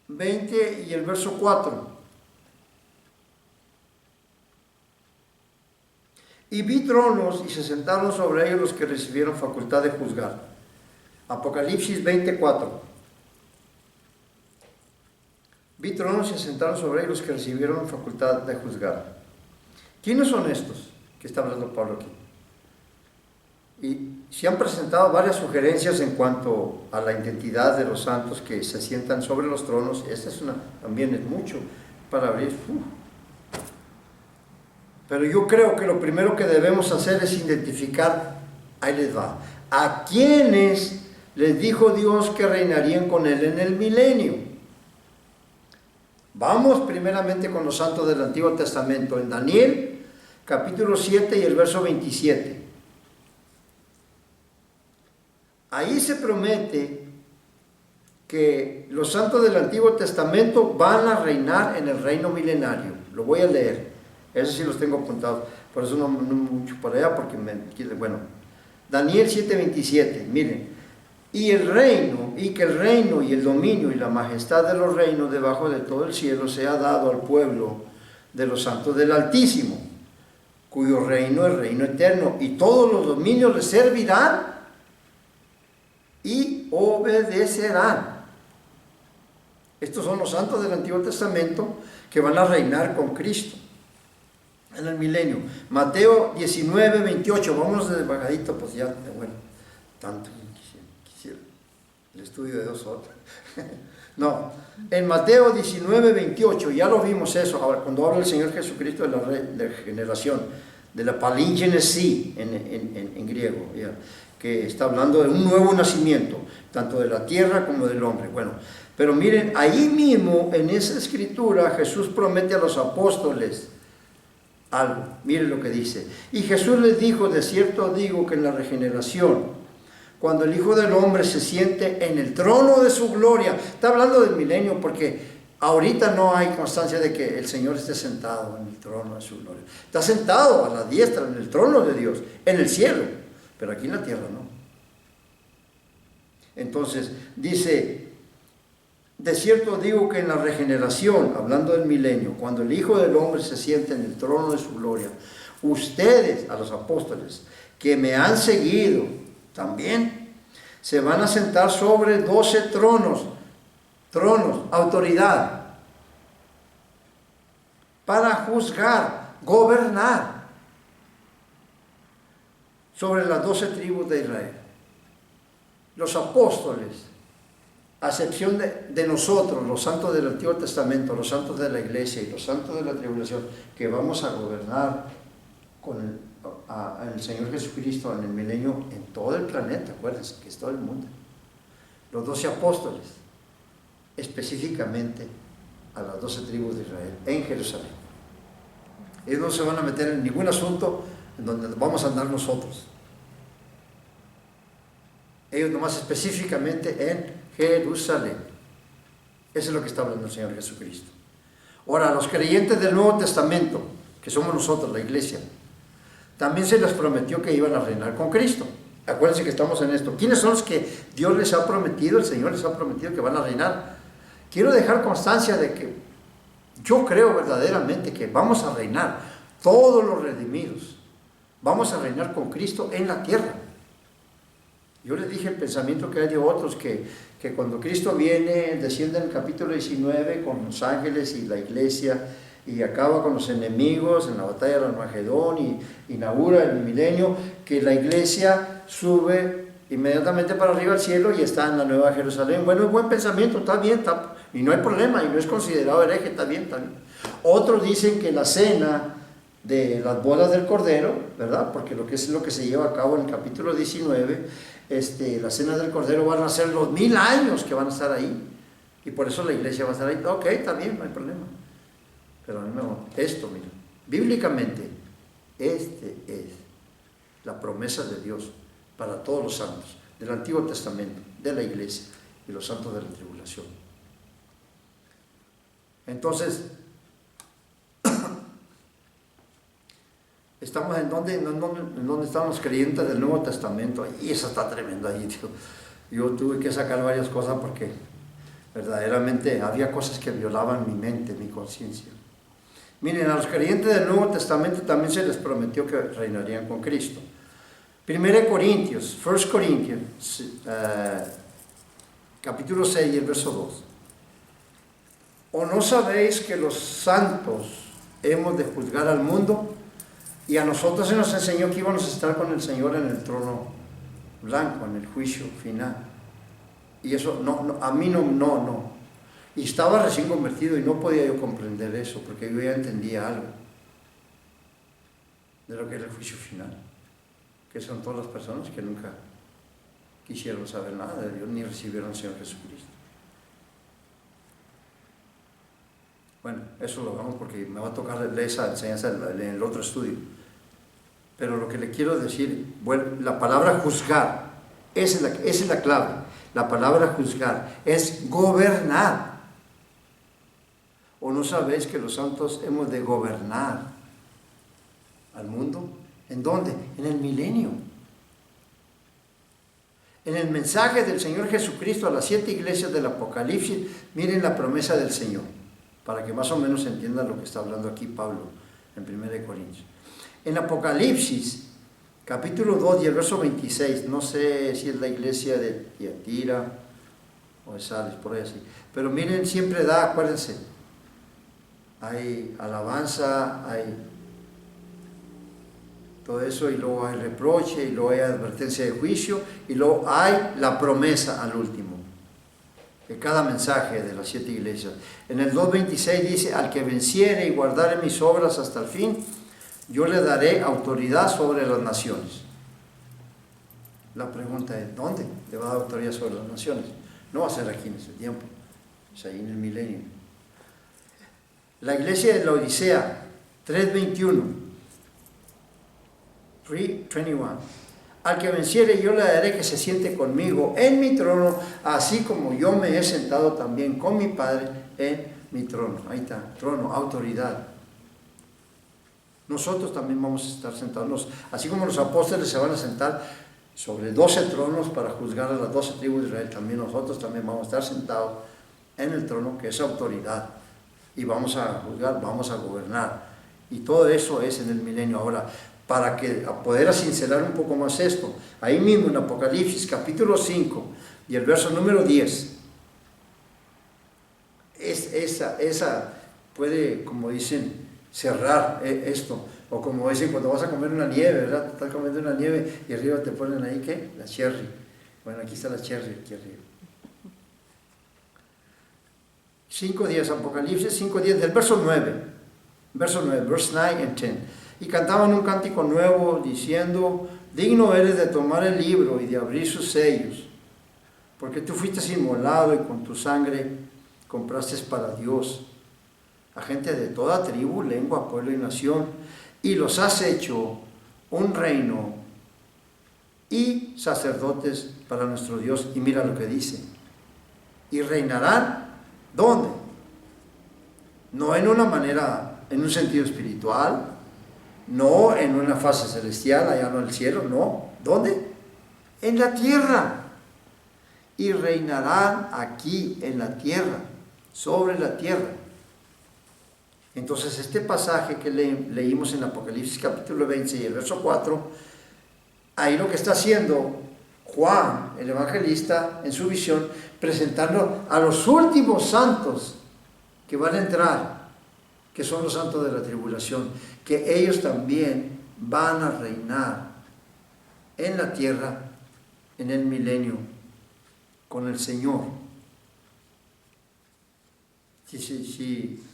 20 y el verso 4. Y vi tronos y se sentaron sobre ellos los que recibieron facultad de juzgar. Apocalipsis 24. Vi tronos y se sentaron sobre ellos los que recibieron facultad de juzgar. ¿Quiénes son estos que está hablando Pablo aquí? Y se han presentado varias sugerencias en cuanto a la identidad de los santos que se sientan sobre los tronos. Esta es también es mucho para abrir. Pero yo creo que lo primero que debemos hacer es identificar, ahí les va, a quienes les dijo Dios que reinarían con Él en el milenio. Vamos primeramente con los santos del Antiguo Testamento, en Daniel, capítulo 7 y el verso 27. Ahí se promete que los santos del Antiguo Testamento van a reinar en el reino milenario. Lo voy a leer. Eso sí los tengo apuntados, por eso no mucho por allá, porque bueno, Daniel 7:27, miren, y que el reino y el dominio y la majestad de los reinos debajo de todo el cielo sea dado al pueblo de los santos del Altísimo, cuyo reino es reino eterno, y todos los dominios le servirán y obedecerán. Estos son los santos del Antiguo Testamento que van a reinar con Cristo en el milenio. Mateo 19:28, vamos de bajadito, pues ya, bueno, tanto quisiera el estudio de 2 horas. No, en Mateo 19:28, ya lo vimos eso, ahora cuando habla el Señor Jesucristo de la regeneración, de la palingenesis en griego, ya, que está hablando de un nuevo nacimiento, tanto de la tierra como del hombre. Bueno, pero miren, ahí mismo, en esa escritura, Jesús promete a los apóstoles algo. Miren lo que dice. Y Jesús les dijo: de cierto digo que en la regeneración, cuando el Hijo del Hombre se siente en el trono de su gloria, está hablando del milenio, porque ahorita no hay constancia de que el Señor esté sentado en el trono de su gloria. Está sentado a la diestra en el trono de Dios, en el cielo, pero aquí en la tierra no. Entonces dice: de cierto digo que en la regeneración, hablando del milenio, cuando el Hijo del Hombre se siente en el trono de su gloria, ustedes, a los apóstoles, que me han seguido, también se van a sentar sobre 12 tronos, autoridad, para juzgar, gobernar sobre las 12 tribus de Israel. Los apóstoles, a excepción de nosotros, los santos del Antiguo Testamento, los santos de la iglesia y los santos de la tribulación, que vamos a gobernar con el Señor Jesucristo en el milenio en todo el planeta, acuérdense que es todo el mundo. Los 12 apóstoles, específicamente a las 12 tribus de Israel, en Jerusalén. Ellos no se van a meter en ningún asunto en donde vamos a andar nosotros. Ellos nomás específicamente en Jerusalén. Eso es lo que está hablando el Señor Jesucristo. Ahora, a los creyentes del Nuevo Testamento, que somos nosotros, la iglesia, también se les prometió que iban a reinar con Cristo. Acuérdense que estamos en esto. ¿Quiénes son los que Dios les ha prometido, el Señor les ha prometido que van a reinar? Quiero dejar constancia de que yo creo verdaderamente que vamos a reinar, todos los redimidos, vamos a reinar con Cristo en la tierra. Yo les dije el pensamiento que hay de otros, que cuando Cristo viene, desciende en el capítulo 19 con los ángeles y la iglesia, y acaba con los enemigos en la batalla de Armagedón y inaugura el milenio, que la iglesia sube inmediatamente para arriba al cielo y está en la Nueva Jerusalén. Bueno, es buen pensamiento, está bien, y no hay problema, y no es considerado hereje, está bien, está bien. Otros dicen que la cena de las bodas del Cordero, ¿verdad? Porque lo que es lo que se lleva a cabo en el capítulo 19, la cena del Cordero van a ser los 1000 años que van a estar ahí, y por eso la iglesia va a estar ahí. Ok, está bien, no hay problema. Pero esto, mira, bíblicamente, es la promesa de Dios para todos los santos del Antiguo Testamento, de la iglesia y los santos de la tribulación. Entonces, Estamos en donde están los creyentes del Nuevo Testamento, y eso está tremendo ahí, tío. Yo tuve que sacar varias cosas porque verdaderamente había cosas que violaban mi mente, mi conciencia. Miren, a los creyentes del Nuevo Testamento también se les prometió que reinarían con Cristo. 1 Corintios, capítulo 6 y el verso 2. ¿O no sabéis que los santos hemos de juzgar al mundo? Y a nosotros se nos enseñó que íbamos a estar con el Señor en el trono blanco, en el juicio final. Y eso, a mí no. Y estaba recién convertido y no podía yo comprender eso, porque yo ya entendía algo de lo que era el juicio final, que son todas las personas que nunca quisieron saber nada de Dios, ni recibieron al Señor Jesucristo. Bueno, eso lo vamos porque me va a tocar leer esa enseñanza en el otro estudio. Pero lo que le quiero decir, bueno, la palabra juzgar, esa es la clave. La palabra juzgar es gobernar. ¿O no sabéis que los santos hemos de gobernar al mundo? ¿En dónde? En el milenio. En el mensaje del Señor Jesucristo a las 7 iglesias del Apocalipsis, miren la promesa del Señor, para que más o menos entiendan lo que está hablando aquí Pablo en 1 Corintios. En Apocalipsis, capítulo 2 y el verso 26, no sé si es la iglesia de Tiatira o de Sales, por ahí así, pero miren, siempre acuérdense, hay alabanza, hay todo eso, y luego hay reproche, y luego hay advertencia de juicio, y luego hay la promesa al último, de cada mensaje de las 7 iglesias. En el 2.26 dice, al que venciere y guardare mis obras hasta el fin, yo le daré autoridad sobre las naciones. La pregunta es, ¿dónde le va a dar autoridad sobre las naciones? No va a ser aquí en ese tiempo, es ahí en el milenio. La iglesia de la Odisea, 3.21, 3.21, al que venciere yo le daré que se siente conmigo en mi trono, así como yo me he sentado también con mi Padre en mi trono. Ahí está, trono, autoridad. Nosotros también vamos a estar sentados, así como los apóstoles se van a sentar sobre 12 tronos para juzgar a las 12 tribus de Israel, también nosotros también vamos a estar sentados en el trono, que es autoridad, y vamos a juzgar, vamos a gobernar, y todo eso es en el milenio. Ahora, para poder sincerar un poco más esto, ahí mismo en Apocalipsis capítulo 5 y el verso número 10, esa puede, como dicen, cerrar esto, o como dicen cuando vas a comer una nieve, ¿verdad? Te estás comiendo una nieve y arriba te ponen ahí, ¿qué? La cherry. Bueno, aquí está la cherry, aquí arriba. 5:10, Apocalipsis 5:10, del verso 9, verse 9 and 10. Y cantaban un cántico nuevo diciendo, digno eres de tomar el libro y de abrir sus sellos, porque tú fuiste inmolado y con tu sangre compraste para Dios a gente de toda tribu, lengua, pueblo y nación, y los has hecho un reino y sacerdotes para nuestro Dios. Y mira lo que dice, y reinarán, ¿dónde? No en una manera, en un sentido espiritual, no en una fase celestial, allá no en el cielo, no. ¿Dónde? En la tierra. Y reinarán aquí en la tierra, sobre la tierra. Entonces este pasaje que leímos en Apocalipsis capítulo 20 y el verso 4, ahí lo que está haciendo Juan, el evangelista, en su visión, presentando a los últimos santos que van a entrar, que son los santos de la tribulación, que ellos también van a reinar en la tierra, en el milenio, con el Señor. Sí.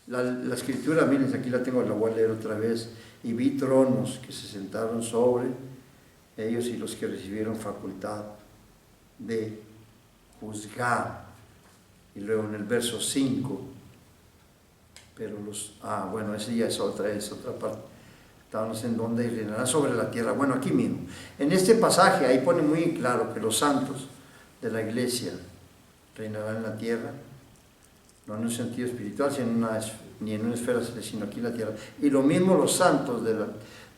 La escritura, miren, aquí la tengo, la voy a leer otra vez. Y vi tronos que se sentaron sobre ellos y los que recibieron facultad de juzgar. Y luego en el verso 5, pero bueno, ese ya es otra parte. Estábamos en donde reinarán sobre la tierra. Bueno, aquí mismo. En este pasaje, ahí pone muy claro que los santos de la iglesia reinarán en la tierra, no en un sentido espiritual, ni en una esfera celestial, sino aquí en la tierra. Y lo mismo los santos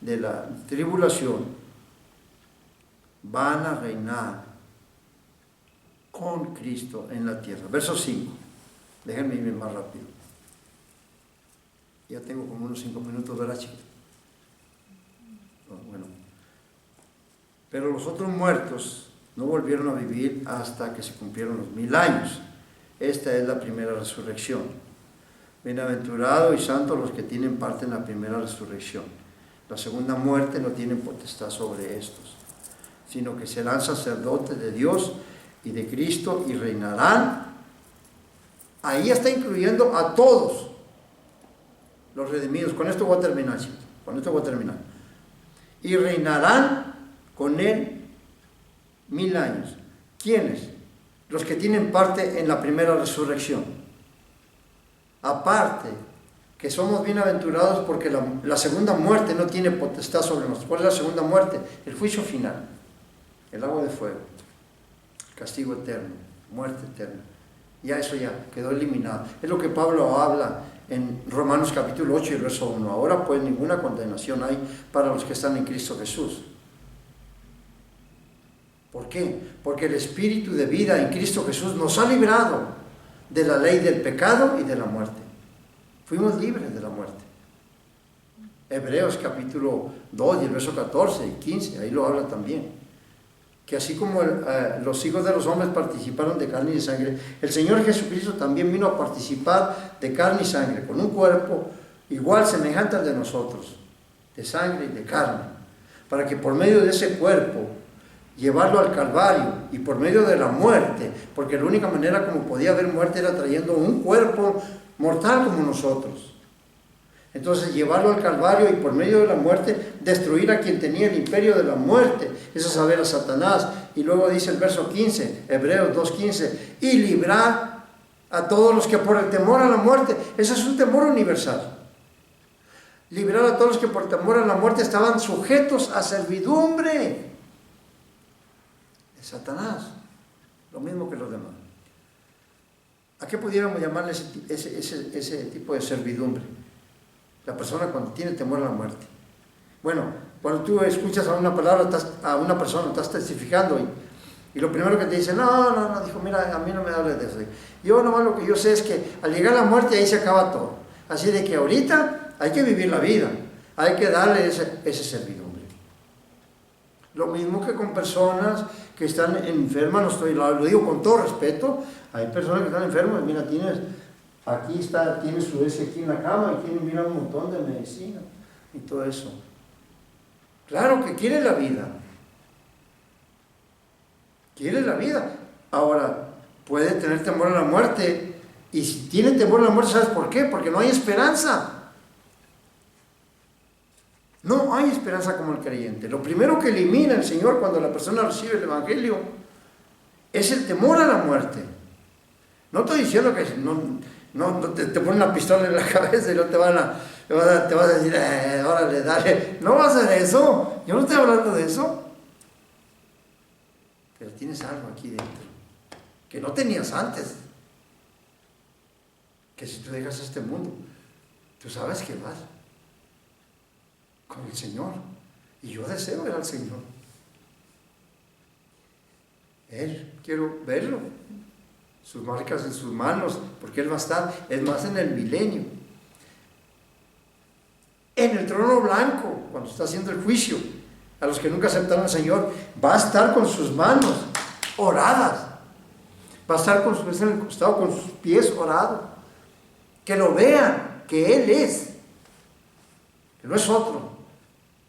de la tribulación van a reinar con Cristo en la tierra. Verso 5. Déjenme irme más rápido. Ya tengo como unos 5 minutos, ¿verdad, chicos? Bueno. Pero los otros muertos no volvieron a vivir hasta que se cumplieron los 1000 años. Esta es la primera resurrección. Bienaventurados y santos los que tienen parte en la primera resurrección. La segunda muerte no tiene potestad sobre estos, sino que serán sacerdotes de Dios y de Cristo y reinarán. Ahí está incluyendo a todos los redimidos. Con esto voy a terminar, chicos. Con esto voy a terminar. Y reinarán con él 1000 años. ¿Quiénes? Los que tienen parte en la primera resurrección. Aparte, que somos bienaventurados porque la segunda muerte no tiene potestad sobre nosotros. ¿Cuál es la segunda muerte? El juicio final, el agua de fuego, el castigo eterno, muerte eterna. Ya eso ya quedó eliminado. Es lo que Pablo habla en Romanos capítulo 8 y verso 1. Ahora pues ninguna condenación hay para los que están en Cristo Jesús. ¿Por qué? Porque el Espíritu de vida en Cristo Jesús nos ha librado de la ley del pecado y de la muerte. Fuimos libres de la muerte. Hebreos capítulo 2 y el verso 14 y 15, ahí lo habla también. Que así como los hijos de los hombres participaron de carne y de sangre, el Señor Jesucristo también vino a participar de carne y sangre, con un cuerpo igual, semejante al de nosotros, de sangre y de carne, para que por medio de ese cuerpo llevarlo al Calvario y por medio de la muerte, porque la única manera como podía haber muerte era trayendo un cuerpo mortal como nosotros. Entonces llevarlo al Calvario y por medio de la muerte destruir a quien tenía el imperio de la muerte, eso es saber a Satanás. Y luego dice el verso 15, Hebreos 2:15, y librar a todos los que por el temor a la muerte, ese es un temor universal. Librar a todos los que por temor a la muerte estaban sujetos a servidumbre. Satanás, lo mismo que los demás. ¿A qué pudiéramos llamarle ese tipo de servidumbre? La persona cuando tiene temor a la muerte. Bueno, cuando tú escuchas a una palabra, a una persona, estás testificando y lo primero que te dice, no, dijo, mira, a mí no me hables de eso. Yo nomás lo que yo sé es que al llegar a la muerte ahí se acaba todo. Así de que ahorita hay que vivir la vida, hay que darle ese servidumbre. Lo mismo que con personas que están enfermas, lo digo con todo respeto, hay personas que están enfermas, mira, tienes su ese aquí en la cama y tienes, mira, un montón de medicina y todo eso. Claro que quiere la vida. Quiere la vida. Ahora, puede tener temor a la muerte, y si tiene temor a la muerte, ¿sabes por qué? Porque no hay esperanza. No hay esperanza como el creyente. Lo primero que elimina el Señor cuando la persona recibe el Evangelio es el temor a la muerte. No estoy diciendo que no te ponen una pistola en la cabeza y no te vas a decir, órale, dale. No vas a hacer eso. Yo no estoy hablando de eso. Pero tienes algo aquí dentro que no tenías antes. Que si tú dejas este mundo, tú sabes que vas con el Señor, y yo deseo ver al Señor. Quiero verlo, sus marcas en sus manos, porque Él va a estar, es más, en el milenio, en el trono blanco, cuando está haciendo el juicio a los que nunca aceptaron al Señor, va a estar con sus manos oradas, va a estar con sus pies en el costado, con sus pies orados, que lo vean, que Él es, que no es otro.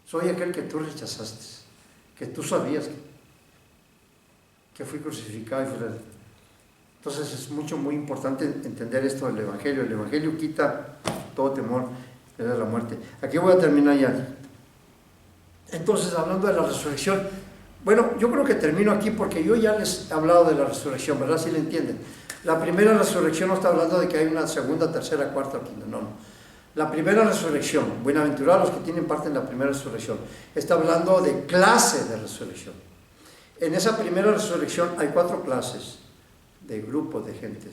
Soy aquel que tú rechazaste, que tú sabías que fui crucificado y fui. Entonces es muy importante entender esto del Evangelio. El Evangelio quita todo temor de la muerte. Aquí voy a terminar ya. Entonces, hablando de la resurrección, bueno, yo creo que termino aquí porque yo ya les he hablado de la resurrección, ¿verdad? ¿Sí le entienden? La primera resurrección no está hablando de que hay una segunda, tercera, cuarta o quinta, no. La primera resurrección, bienaventurados los que tienen parte en la primera resurrección, está hablando de clase de resurrección. En esa primera resurrección hay 4 clases de grupos de gentes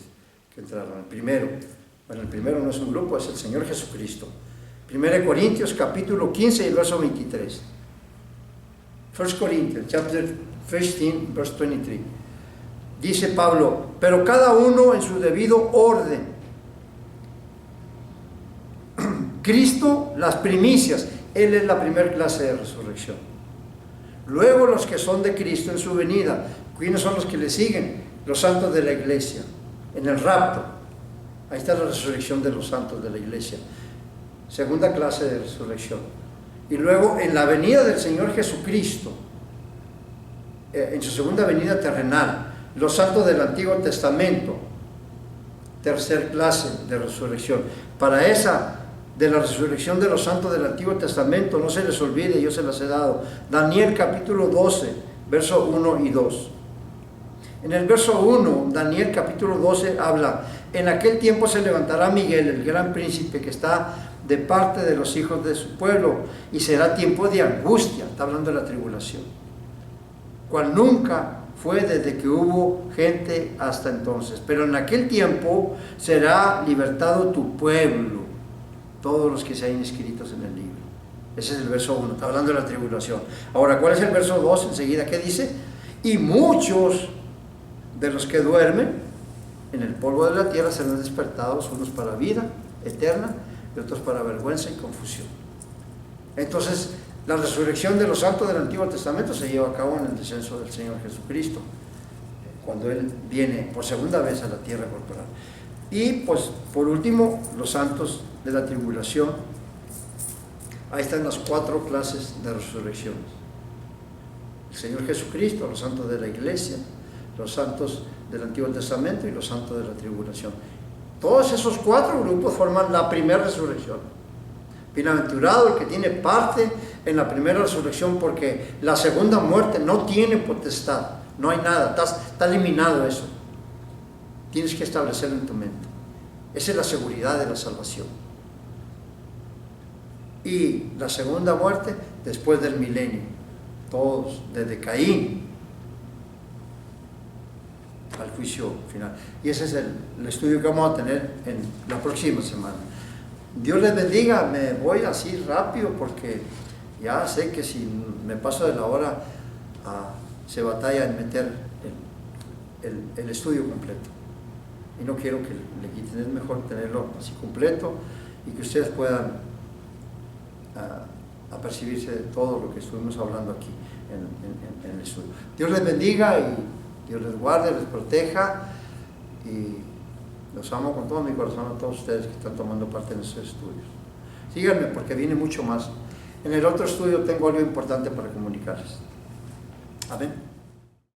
que entraron. El primero no es un grupo, es el Señor Jesucristo. 1 Corintios capítulo 15 y el verso 23. 1 Corinthians chapter 15 verse 23. Dice Pablo, pero cada uno en su debido orden. Cristo, las primicias, Él es la primera clase de resurrección. Luego los que son de Cristo en su venida. ¿Quiénes son los que le siguen? Los santos de la iglesia, en el rapto. Ahí está la resurrección de los santos de la iglesia. Segunda clase de resurrección. Y luego en la venida del Señor Jesucristo, en su segunda venida terrenal, los santos del Antiguo Testamento, tercer clase de resurrección. Para esa de la resurrección de los santos del Antiguo Testamento, no se les olvide, yo se las he dado. Daniel capítulo 12, verso 1 y 2. En el verso 1, Daniel capítulo 12 habla, en aquel tiempo se levantará Miguel, el gran príncipe que está de parte de los hijos de su pueblo, y será tiempo de angustia, está hablando de la tribulación, cual nunca fue desde que hubo gente hasta entonces. Pero en aquel tiempo será libertado tu pueblo, todos los que se hayan inscritos en el libro. Ese es el verso 1, está hablando de la tribulación. Ahora, ¿cuál es el verso 2? Enseguida, ¿qué dice? Y muchos de los que duermen en el polvo de la tierra serán despertados, unos para vida eterna y otros para vergüenza y confusión. Entonces, la resurrección de los santos del Antiguo Testamento se lleva a cabo en el descenso del Señor Jesucristo, cuando Él viene por segunda vez a la tierra corporal. Y pues, por último, los santos de la tribulación. Ahí están las 4 clases de resurrecciones: el Señor Jesucristo, los santos de la iglesia, los santos del Antiguo Testamento y los santos de la tribulación. Todos esos 4 grupos forman la primera resurrección. Bienaventurado el que tiene parte en la primera resurrección, porque la segunda muerte no tiene potestad, no hay nada, está eliminado eso. Tienes que establecerlo en tu mente. Esa es la seguridad de la salvación. Y la segunda muerte después del milenio, todos desde Caín al juicio final. Y ese es el estudio que vamos a tener en la próxima semana. Dios les bendiga. Me voy así rápido porque ya sé que si me paso de la hora se batalla en meter el estudio completo, y no quiero que le quiten. Es mejor tenerlo así completo y que ustedes puedan apercibirse de todo lo que estuvimos hablando aquí en el estudio. Dios les bendiga y Dios les guarde, les proteja, y los amo con todo mi corazón a todos ustedes que están tomando parte en estos estudios. Síganme porque viene mucho más. En el otro estudio tengo algo importante para comunicarles. Amén.